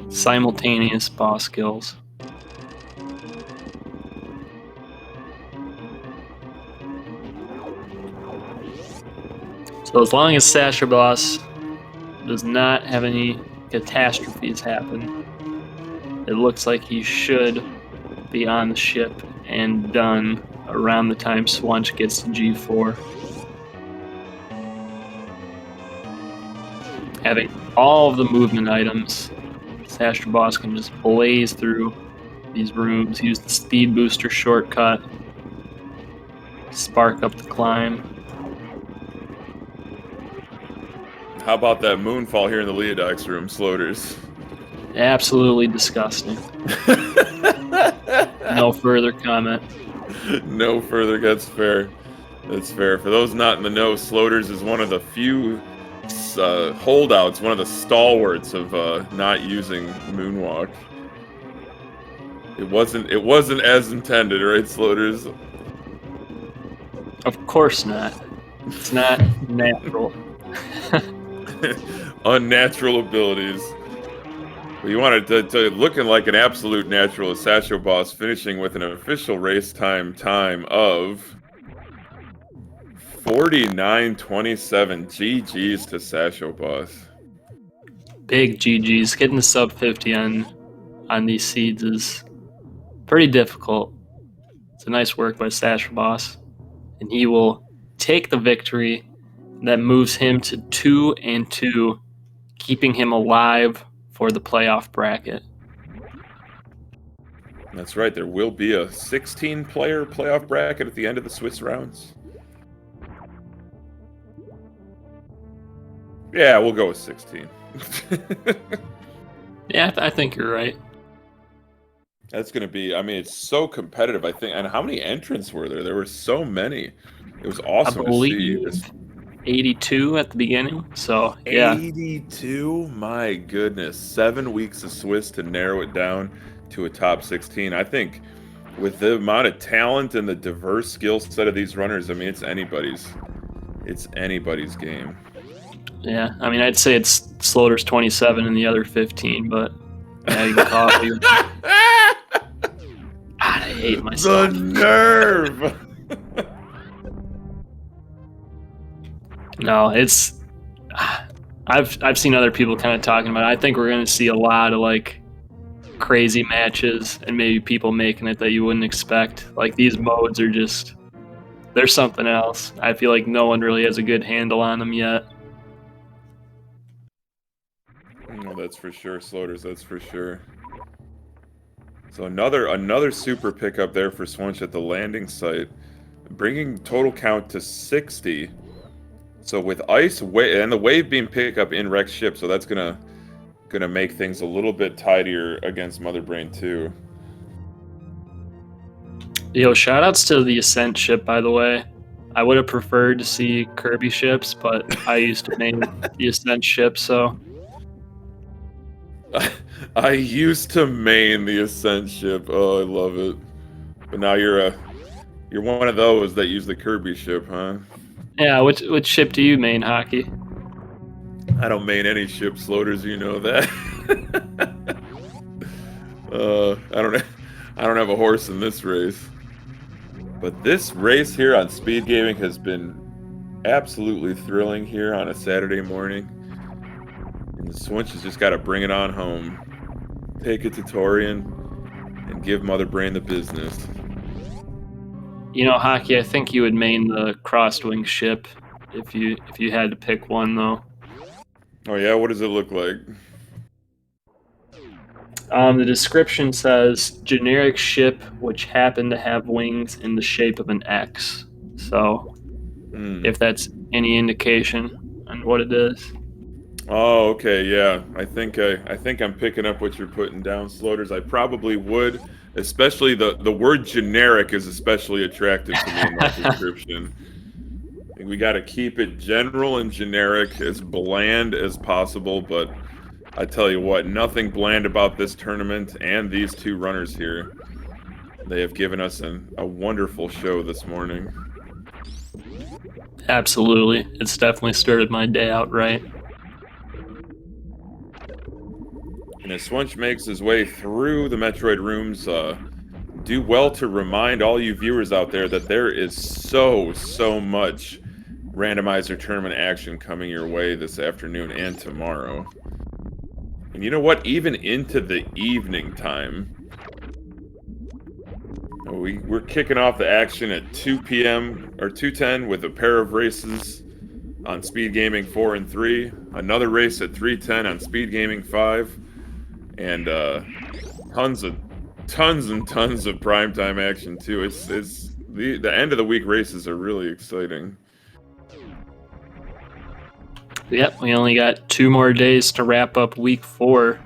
Simultaneous boss kills. So as long as Sashoboss does not have any catastrophes happen, it looks like he should be on the ship and done around the time Swunch gets to G4. Having all of the movement items, Sashoboss can just blaze through these rooms, use the speed booster shortcut, spark up the climb. How about that moonfall here in the Leodox room, Sloters? Absolutely disgusting. No further comment. No further, that's fair. That's fair. For those not in the know, Sloters is one of the few holdouts, one of the stalwarts of not using Moonwalk. It wasn't as intended, right, Sloters? Of course not. It's not natural. Unnatural abilities. Well, you wanted to looking like an absolute natural is Sashoboss, finishing with an official race time of 49:27. GG's to Sashoboss. Big GG's. Getting the sub 50 on these seeds is pretty difficult. It's a nice work by Sashoboss. And he will take the victory. That moves him to 2-2, keeping him alive for the playoff bracket. That's right. There will be a 16-player playoff bracket at the end of the Swiss rounds. Yeah, we'll go with 16. Yeah, I think you're right. That's going to be, I mean, it's so competitive, I think. And how many entrants were there? There were so many. It was awesome to see. 82 at the beginning, so yeah. 82? My goodness. 7 weeks of Swiss to narrow it down to a top 16. I think with the amount of talent and the diverse skill set of these runners, I mean, it's anybody's game. Yeah, I mean, I'd say it's Slaughter's 27 and the other 15, but yeah, you can call it. God, I hate myself. The nerve! No, it's. I've seen other people kind of talking about it. I think we're going to see a lot of like crazy matches and maybe people making it that you wouldn't expect. Like these modes are just, they're something else. I feel like no one really has a good handle on them yet. Oh, that's for sure, Sloters. That's for sure. So another super pickup there for swunsh at the landing site, bringing total count to 60. So with ice and the wave beam pickup in Rex ship, so that's gonna make things a little bit tidier against Mother Brain too. Yo, shoutouts to the Ascent ship, by the way. I would have preferred to see Kirby ships, but I used to main the Ascent ship, so. I used to main the Ascent ship. Oh, I love it. But now you're one of those that use the Kirby ship, huh? Yeah, which ship do you main, Hockey? I don't main any ship, Sloters, you know that. I don't have a horse in this race. But this race here on SpeedGaming has been absolutely thrilling here on a Saturday morning. And the swunch has just got to bring it on home. Take it to Torian and give Mother Brain the business. You know, Hockey, I think you would main the crossed-wing ship if you had to pick one, though. Oh yeah, what does it look like? The description says generic ship which happened to have wings in the shape of an X. So, if that's any indication on what it is. Oh, okay, yeah. I think I'm picking up what you're putting down, Sloters. I probably would, especially the word generic is especially attractive to me in that description. I think we got to keep it general and generic, as bland as possible, but I tell you what, nothing bland about this tournament and these two runners here. They have given us a wonderful show this morning. Absolutely. It's definitely started my day out right. And as Swunch makes his way through the Metroid rooms, do well to remind all you viewers out there that there is so much randomizer tournament action coming your way this afternoon and tomorrow. And you know what? Even into the evening time. We're kicking off the action at 2 p.m. or 2:10 with a pair of races on SpeedGaming 4 and 3. Another race at 3:10 on SpeedGaming 5. And tons and tons of primetime action too. It's the end of the week races are really exciting. Yep, we only got 2 more days to wrap up week 4.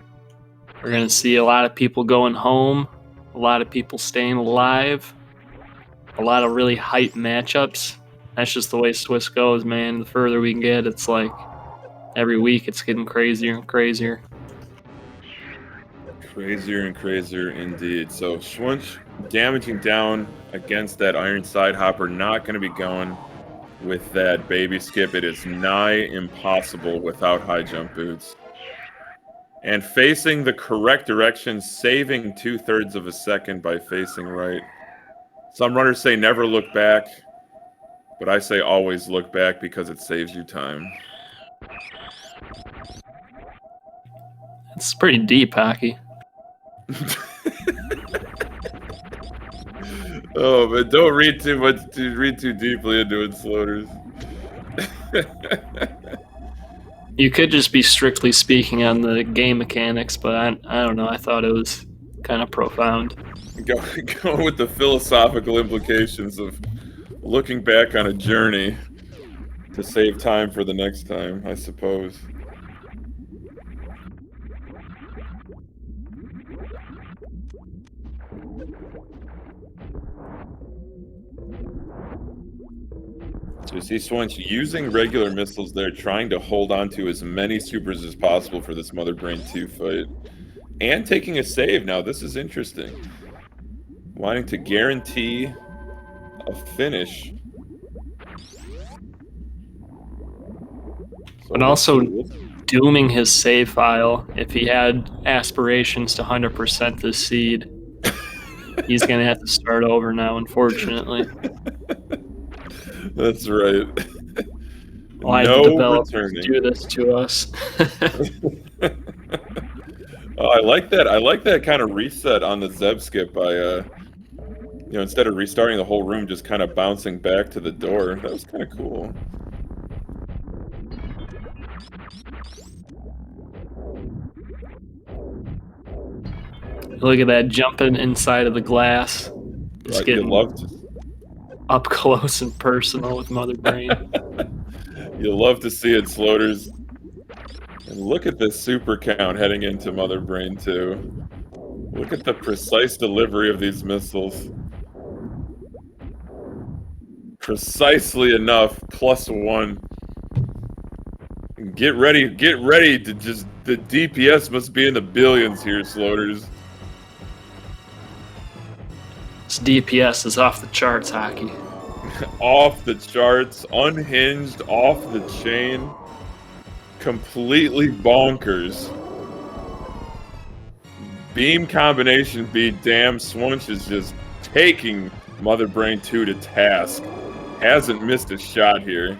We're gonna see a lot of people going home, a lot of people staying alive, a lot of really hype matchups. That's just the way Swiss goes, man. The further we can get, it's like every week it's getting crazier and crazier. Crazier and crazier indeed. So Swunch damaging down against that iron side hopper, not going to be going with that baby skip. It is nigh impossible without high jump boots. And facing the correct direction, saving 2/3 of a second by facing right. Some runners say never look back, but I say always look back because it saves you time. It's pretty deep, Hockey. Oh, but don't read too much. Read too deeply into it, Sloaters. You could just be strictly speaking on the game mechanics, but I don't know. I thought it was kind of profound. Go with the philosophical implications of looking back on a journey to save time for the next time, I suppose. So you see Swunch using regular missiles there, trying to hold on to as many supers as possible for this Mother Brain 2 fight. And taking a save now. This is interesting. Wanting to guarantee a finish. But also dooming his save file. If he had aspirations to 100% this seed, he's going to have to start over now, unfortunately. That's right. Why no did developers returning. do this to us? Oh, I like that. I like that kind of reset on the Zeb skip by, instead of restarting the whole room, just kind of bouncing back to the door. That was kind of cool. Look at that jumping inside of the glass. Just getting up close and personal with Mother Brain. You'll love to see it, Sloaters. And look at this super count heading into Mother Brain 2. Look at the precise delivery of these missiles. Precisely enough, +1. Get ready to just... The DPS must be in the billions here, Sloaters. This DPS is off the charts, Hockey. Off the charts, unhinged, off the chain, completely bonkers. Beam combination be damn. Swunch is just taking Mother Brain 2 to task. Hasn't missed a shot here.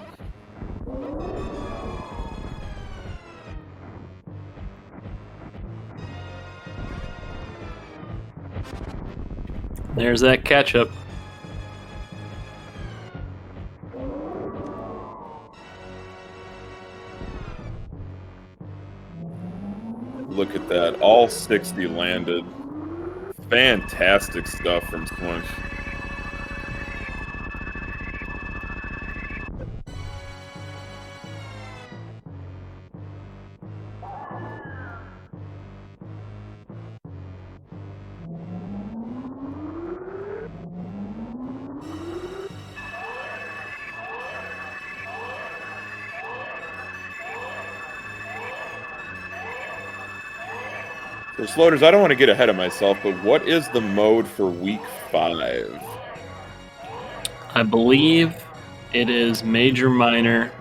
There's that ketchup. Look at that. All 60 landed. Fantastic stuff from Swunch. So, Sloaters, I don't want to get ahead of myself, but what is the mode for week 5? I believe it is Major Minor,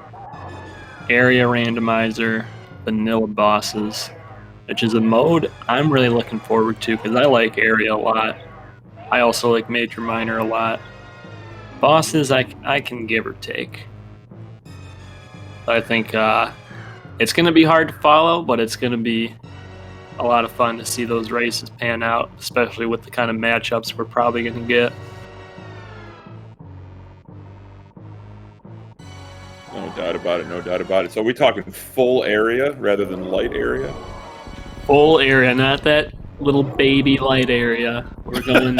Area Randomizer, Vanilla Bosses, which is a mode I'm really looking forward to because I like Area a lot. I also like Major Minor a lot. Bosses, I can give or take. I think it's going to be hard to follow, but it's going to be a lot of fun to see those races pan out, especially with the kind of matchups we're probably going to get. No doubt about it, no doubt about it. So are we talking full area rather than light area? Full area, not that little baby light area. We're going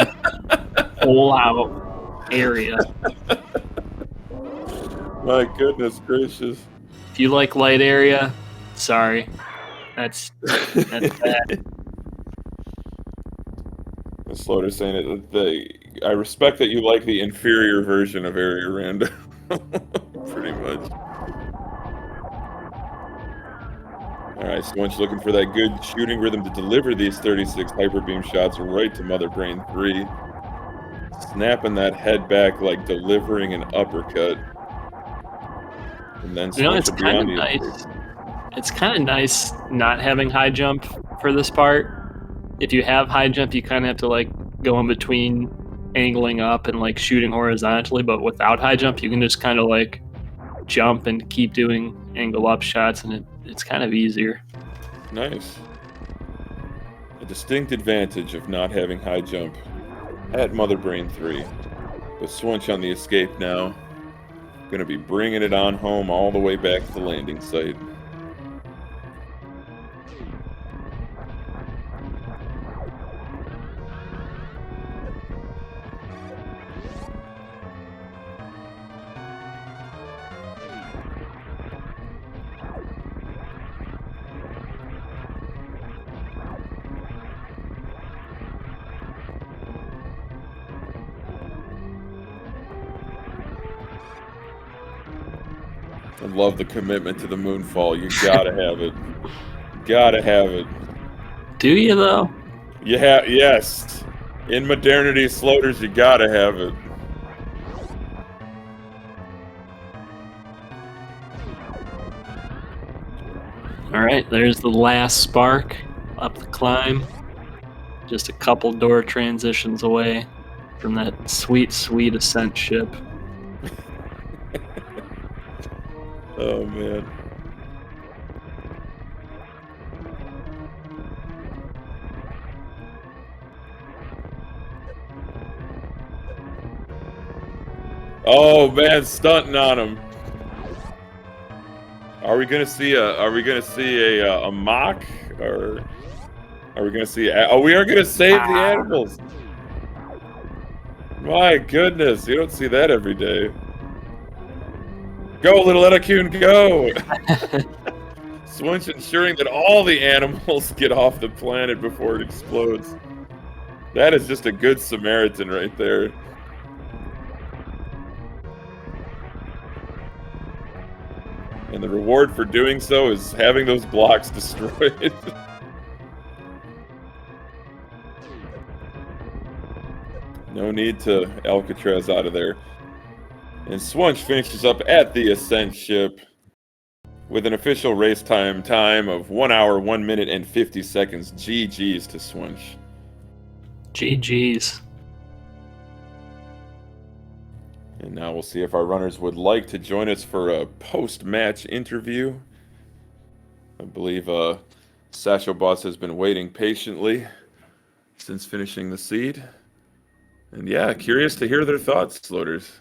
full out area. My goodness gracious. If you like light area, sorry. That's bad. Slaughter saying it. I respect that you like the inferior version of Area Random. Pretty much. Alright, Swunch looking for that good shooting rhythm to deliver these 36 hyper beam shots right to Mother Brain 3. Snapping that head back like delivering an uppercut. And then Swunch It's will be kind on of the nice. escape. It's kind of nice not having high jump for this part. If you have high jump, you kind of have to like go in between angling up and like shooting horizontally, but without high jump, you can just kind of like jump and keep doing angle up shots, and it's kind of easier. Nice. A distinct advantage of not having high jump at Mother Brain 3. But Swunch on the escape now. Gonna be bringing it on home all the way back to the landing site. I love the commitment to the moonfall. You gotta have it. Gotta have it. Do you though? Yes. In modernity, floaters, you gotta have it. Alright, there's the last spark up the climb. Just a couple door transitions away from that sweet, sweet ascent ship. Oh, man. Oh, man, stunting on him. Are we gonna see a mock, or are we gonna see? Oh, we are gonna save the animals. My goodness, you don't see that every day. Go, little Etakun, go! Swunch ensuring that all the animals get off the planet before it explodes. That is just a good Samaritan right there. And the reward for doing so is having those blocks destroyed. No need to Alcatraz out of there. And Swunch finishes up at the Ascent ship with an official race time of 1 hour, 1 minute, and 50 seconds. GG's to Swunch. GG's. And now we'll see if our runners would like to join us for a post-match interview. I believe Sashoboss has been waiting patiently since finishing the seed. And yeah, curious to hear their thoughts, Floaters.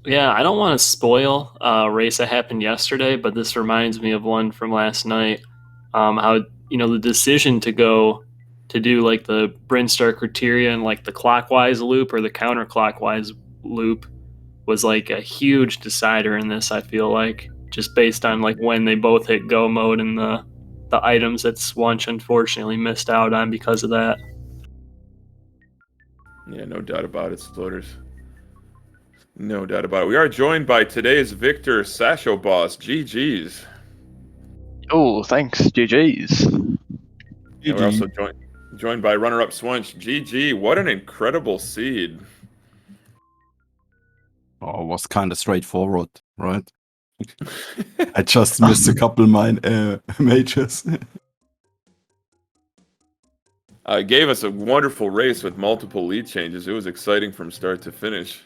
Yeah, I don't want to spoil a race that happened yesterday, but this reminds me of one from last night. How, the decision to go to do like the brinstar criteria and like the clockwise loop or the counterclockwise loop was like a huge decider in this. I feel like just based on like when they both hit go mode and the items that Swunch unfortunately missed out on because of that. Yeah, no doubt about it, Floaters. No doubt about it. We are joined by today's victor, Sashoboss. GG's. Oh, thanks. GG's. And we're also joined by runner-up Swunch. GG. What an incredible seed. Oh, it was kind of straightforward, right? I just missed a couple majors. Gave us a wonderful race with multiple lead changes. It was exciting from start to finish.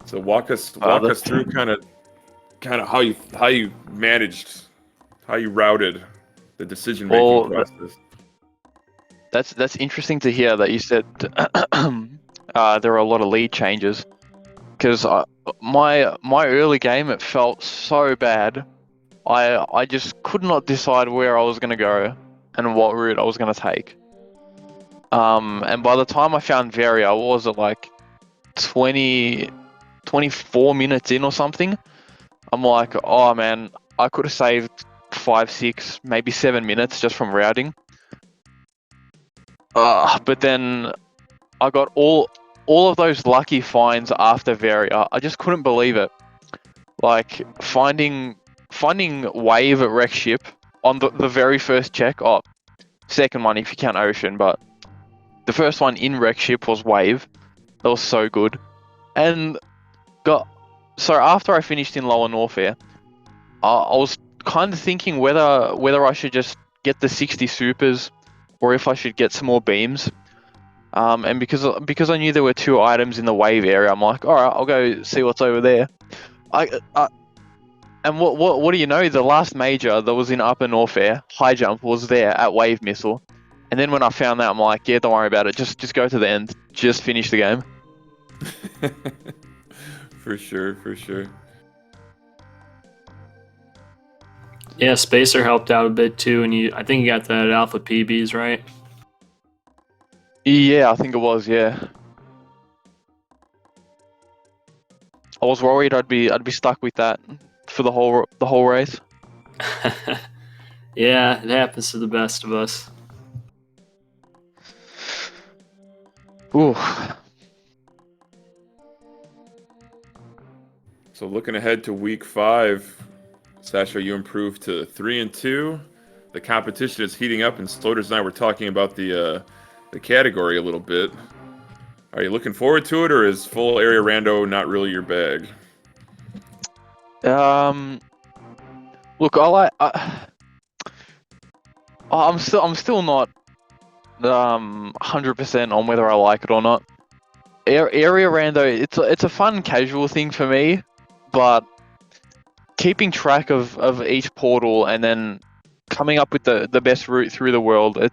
So walk us through kind of how you managed, how you routed the decision making process. That's interesting to hear that you said there are a lot of lead changes, because my early game, it felt so bad. I just could not decide where I was going to go and what route I was going to take. And by the time I found Varia, what was it, like 24 minutes in or something? I'm like, oh man, I could have saved 5, 6, maybe 7 minutes just from routing. But then I got all of those lucky finds after Varia. I just couldn't believe it. Like finding Wave at Wreck Ship on the very first check. Oh, second one if you count ocean, but the first one in wreck ship was wave. That was so good. And so after I finished in lower Norfair, I was kind of thinking whether I should just get the 60 supers or if I should get some more beams. And because I knew there were 2 items in the wave area, I'm like, all right, I'll go see what's over there. And what do you know? The last major that was in Upper Norfair, high jump, was there at wave missile. And then when I found that, I'm like, yeah, don't worry about it. Just go to the end. Just finish the game. For sure, for sure. Yeah, Spacer helped out a bit too, and I think you got that Alpha PBs, right? Yeah, I think it was. Yeah. I was worried I'd be stuck with that for the whole race. Yeah, it happens to the best of us. Ooh. So looking ahead to week 5, Sasha, you improved to 3-2. The competition is heating up, and Sloters and I were talking about the category a little bit. Are you looking forward to it, or is full area rando not really your bag? Look, I'm still not 100% on whether I like it or not. Area rando, it's a fun casual thing for me, but keeping track of each portal and then coming up with the best route through the world, I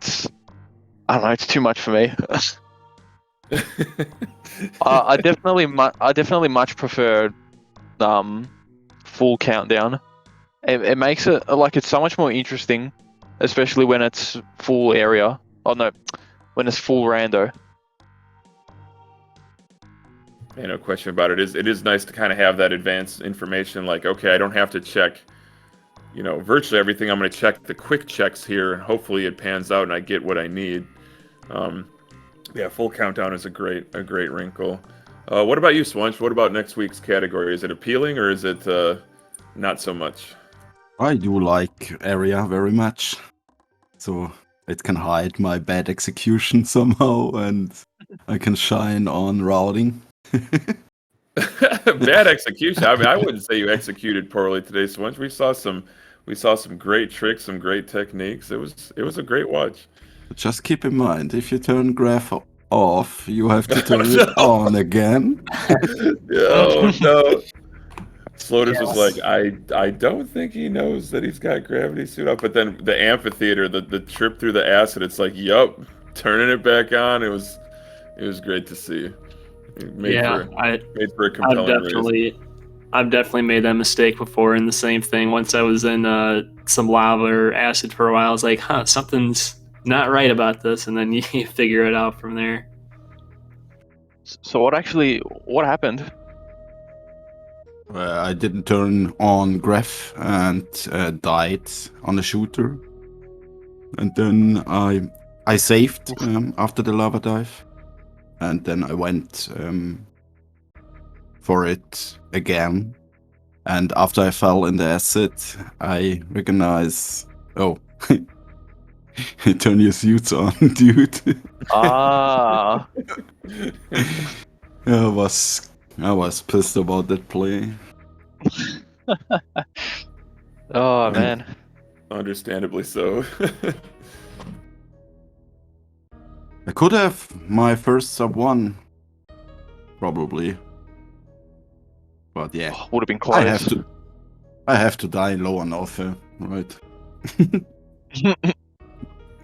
don't know, it's too much for me. I definitely much prefer full countdown. It makes it like it's so much more interesting, especially when it's full area. Oh no, when it's full rando. Yeah, no question about it. It is nice to kind of have that advanced information. Like, okay, I don't have to check, virtually everything. I'm going to check the quick checks here, and hopefully it pans out and I get what I need. Yeah, full countdown is a great wrinkle. What about you, Swunch? What about next week's category? Is it appealing or is it not so much? I do like area very much, so it can hide my bad execution somehow, and I can shine on routing. Bad execution. I mean, I wouldn't say you executed poorly today, Swunch. We saw some great tricks, some great techniques. It was a great watch. Just keep in mind, if you turn graph off, you have to turn it on again. Oh no. Sloters was like, I don't think he knows that he's got gravity suit up. But then the amphitheater, the trip through the acid, it's like, yup, turning it back on. It was great to see. Made for a compelling race. I've definitely made that mistake before, and the same thing. Once I was in some lava or acid for a while, I was like, something's not right about this, and then you figure it out from there. So what happened? I didn't turn on graph and died on a shooter, and then I saved after the lava dive, and then I went for it again, and after I fell in the acid, I recognize, oh, turn your suits on, dude. Ah. I was pissed about that play. Oh man. Understandably so. I could have my first sub 1, probably. But yeah, Would have been close. I have to die in lower Norfair, right?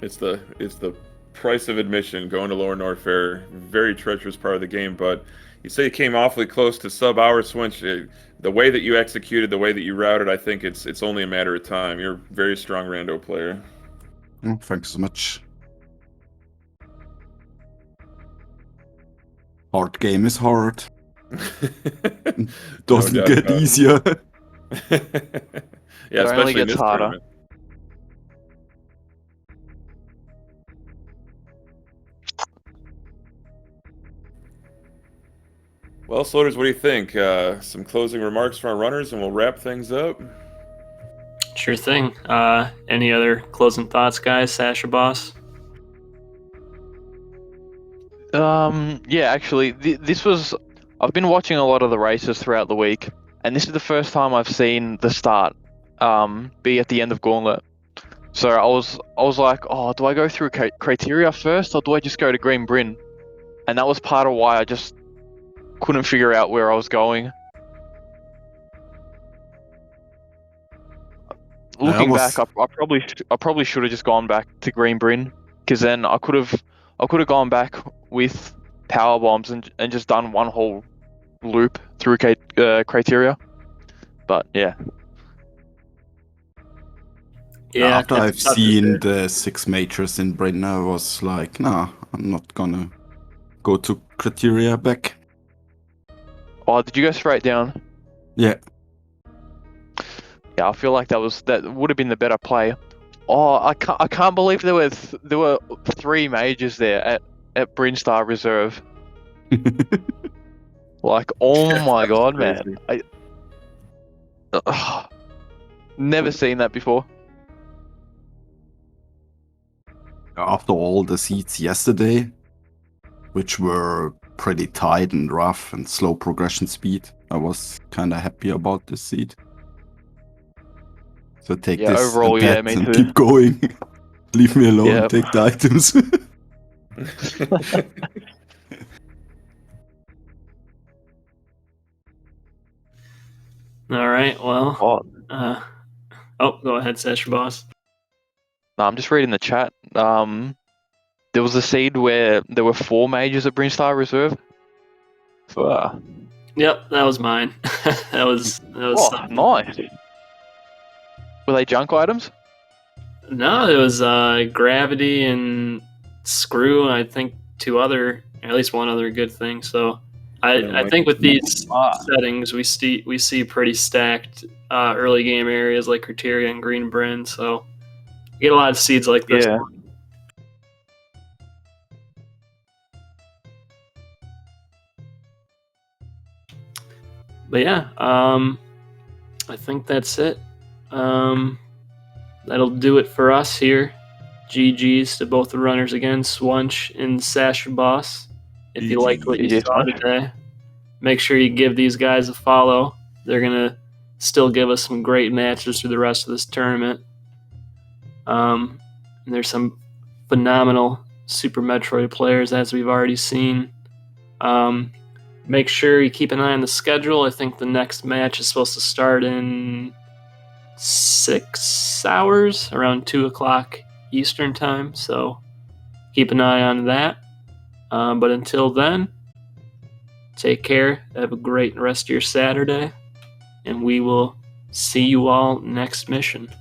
It's the price of admission going to lower Norfair. Very treacherous part of the game, but you say you came awfully close to sub-hour Swunch. The way that you executed, the way that you routed, I think it's only a matter of time. You're a very strong rando player. Thanks so much. Hard game is hard. Doesn't get easier. Yeah, especially gets in this harder. tournament. Well, Sloters, what do you think? Some closing remarks from our runners, and we'll wrap things up. Sure thing. Any other closing thoughts, guys? Sashoboss? Yeah, actually, this was. I've been watching a lot of the races throughout the week, and this is the first time I've seen the start be at the end of Gauntlet. So I was like, oh, do I go through criteria first, or do I just go to Green Bryn? And that was part of why I just couldn't figure out where I was going. Looking back, I probably should have just gone back to Green Bryn, because then I could have gone back with power bombs and just done one whole loop through criteria. But yeah. Yeah. After I've seen the 6 majors in Britain, I was like, nah, I'm not gonna go to criteria back. Oh, did you go straight down? Yeah. Yeah, I feel like that would have been the better play. Oh, I can't believe there were 3 majors there at brinstar Reserve. Like, oh Yeah, my that was god, crazy. man! Never seen that before. After all the seats yesterday, which were pretty tight and rough and slow progression speed, I was kind of happy about this seat. So take Yeah, this overall, and yeah, that me and too. keep going. Leave me alone, Yeah. take the items. All right. Well. Oh, Go ahead, Sashoboss. no, I'm just reading the chat. There was a seed where there were 4 majors at brinstar Reserve. Yep, that was mine. that was Oh, something. nice. Were they junk items? No, it was gravity and screw, and I think at least one other good thing. So I think with these settings, we see pretty stacked early game areas like Criteria and Green Bryn. So you get a lot of seeds like this. Yeah. But yeah, I think that's it. That'll do it for us here. GG's to both the runners again, Swunch and Sashoboss. If you liked what you saw today, make sure you give these guys a follow. They're going to still give us some great matches through the rest of this tournament. And there's some phenomenal Super Metroid players, as we've already seen. Make sure you keep an eye on the schedule. I think the next match is supposed to start in 6 hours, around 2 o'clock Eastern time. So keep an eye on that. But until then, take care. Have a great rest of your Saturday. And we will see you all next mission.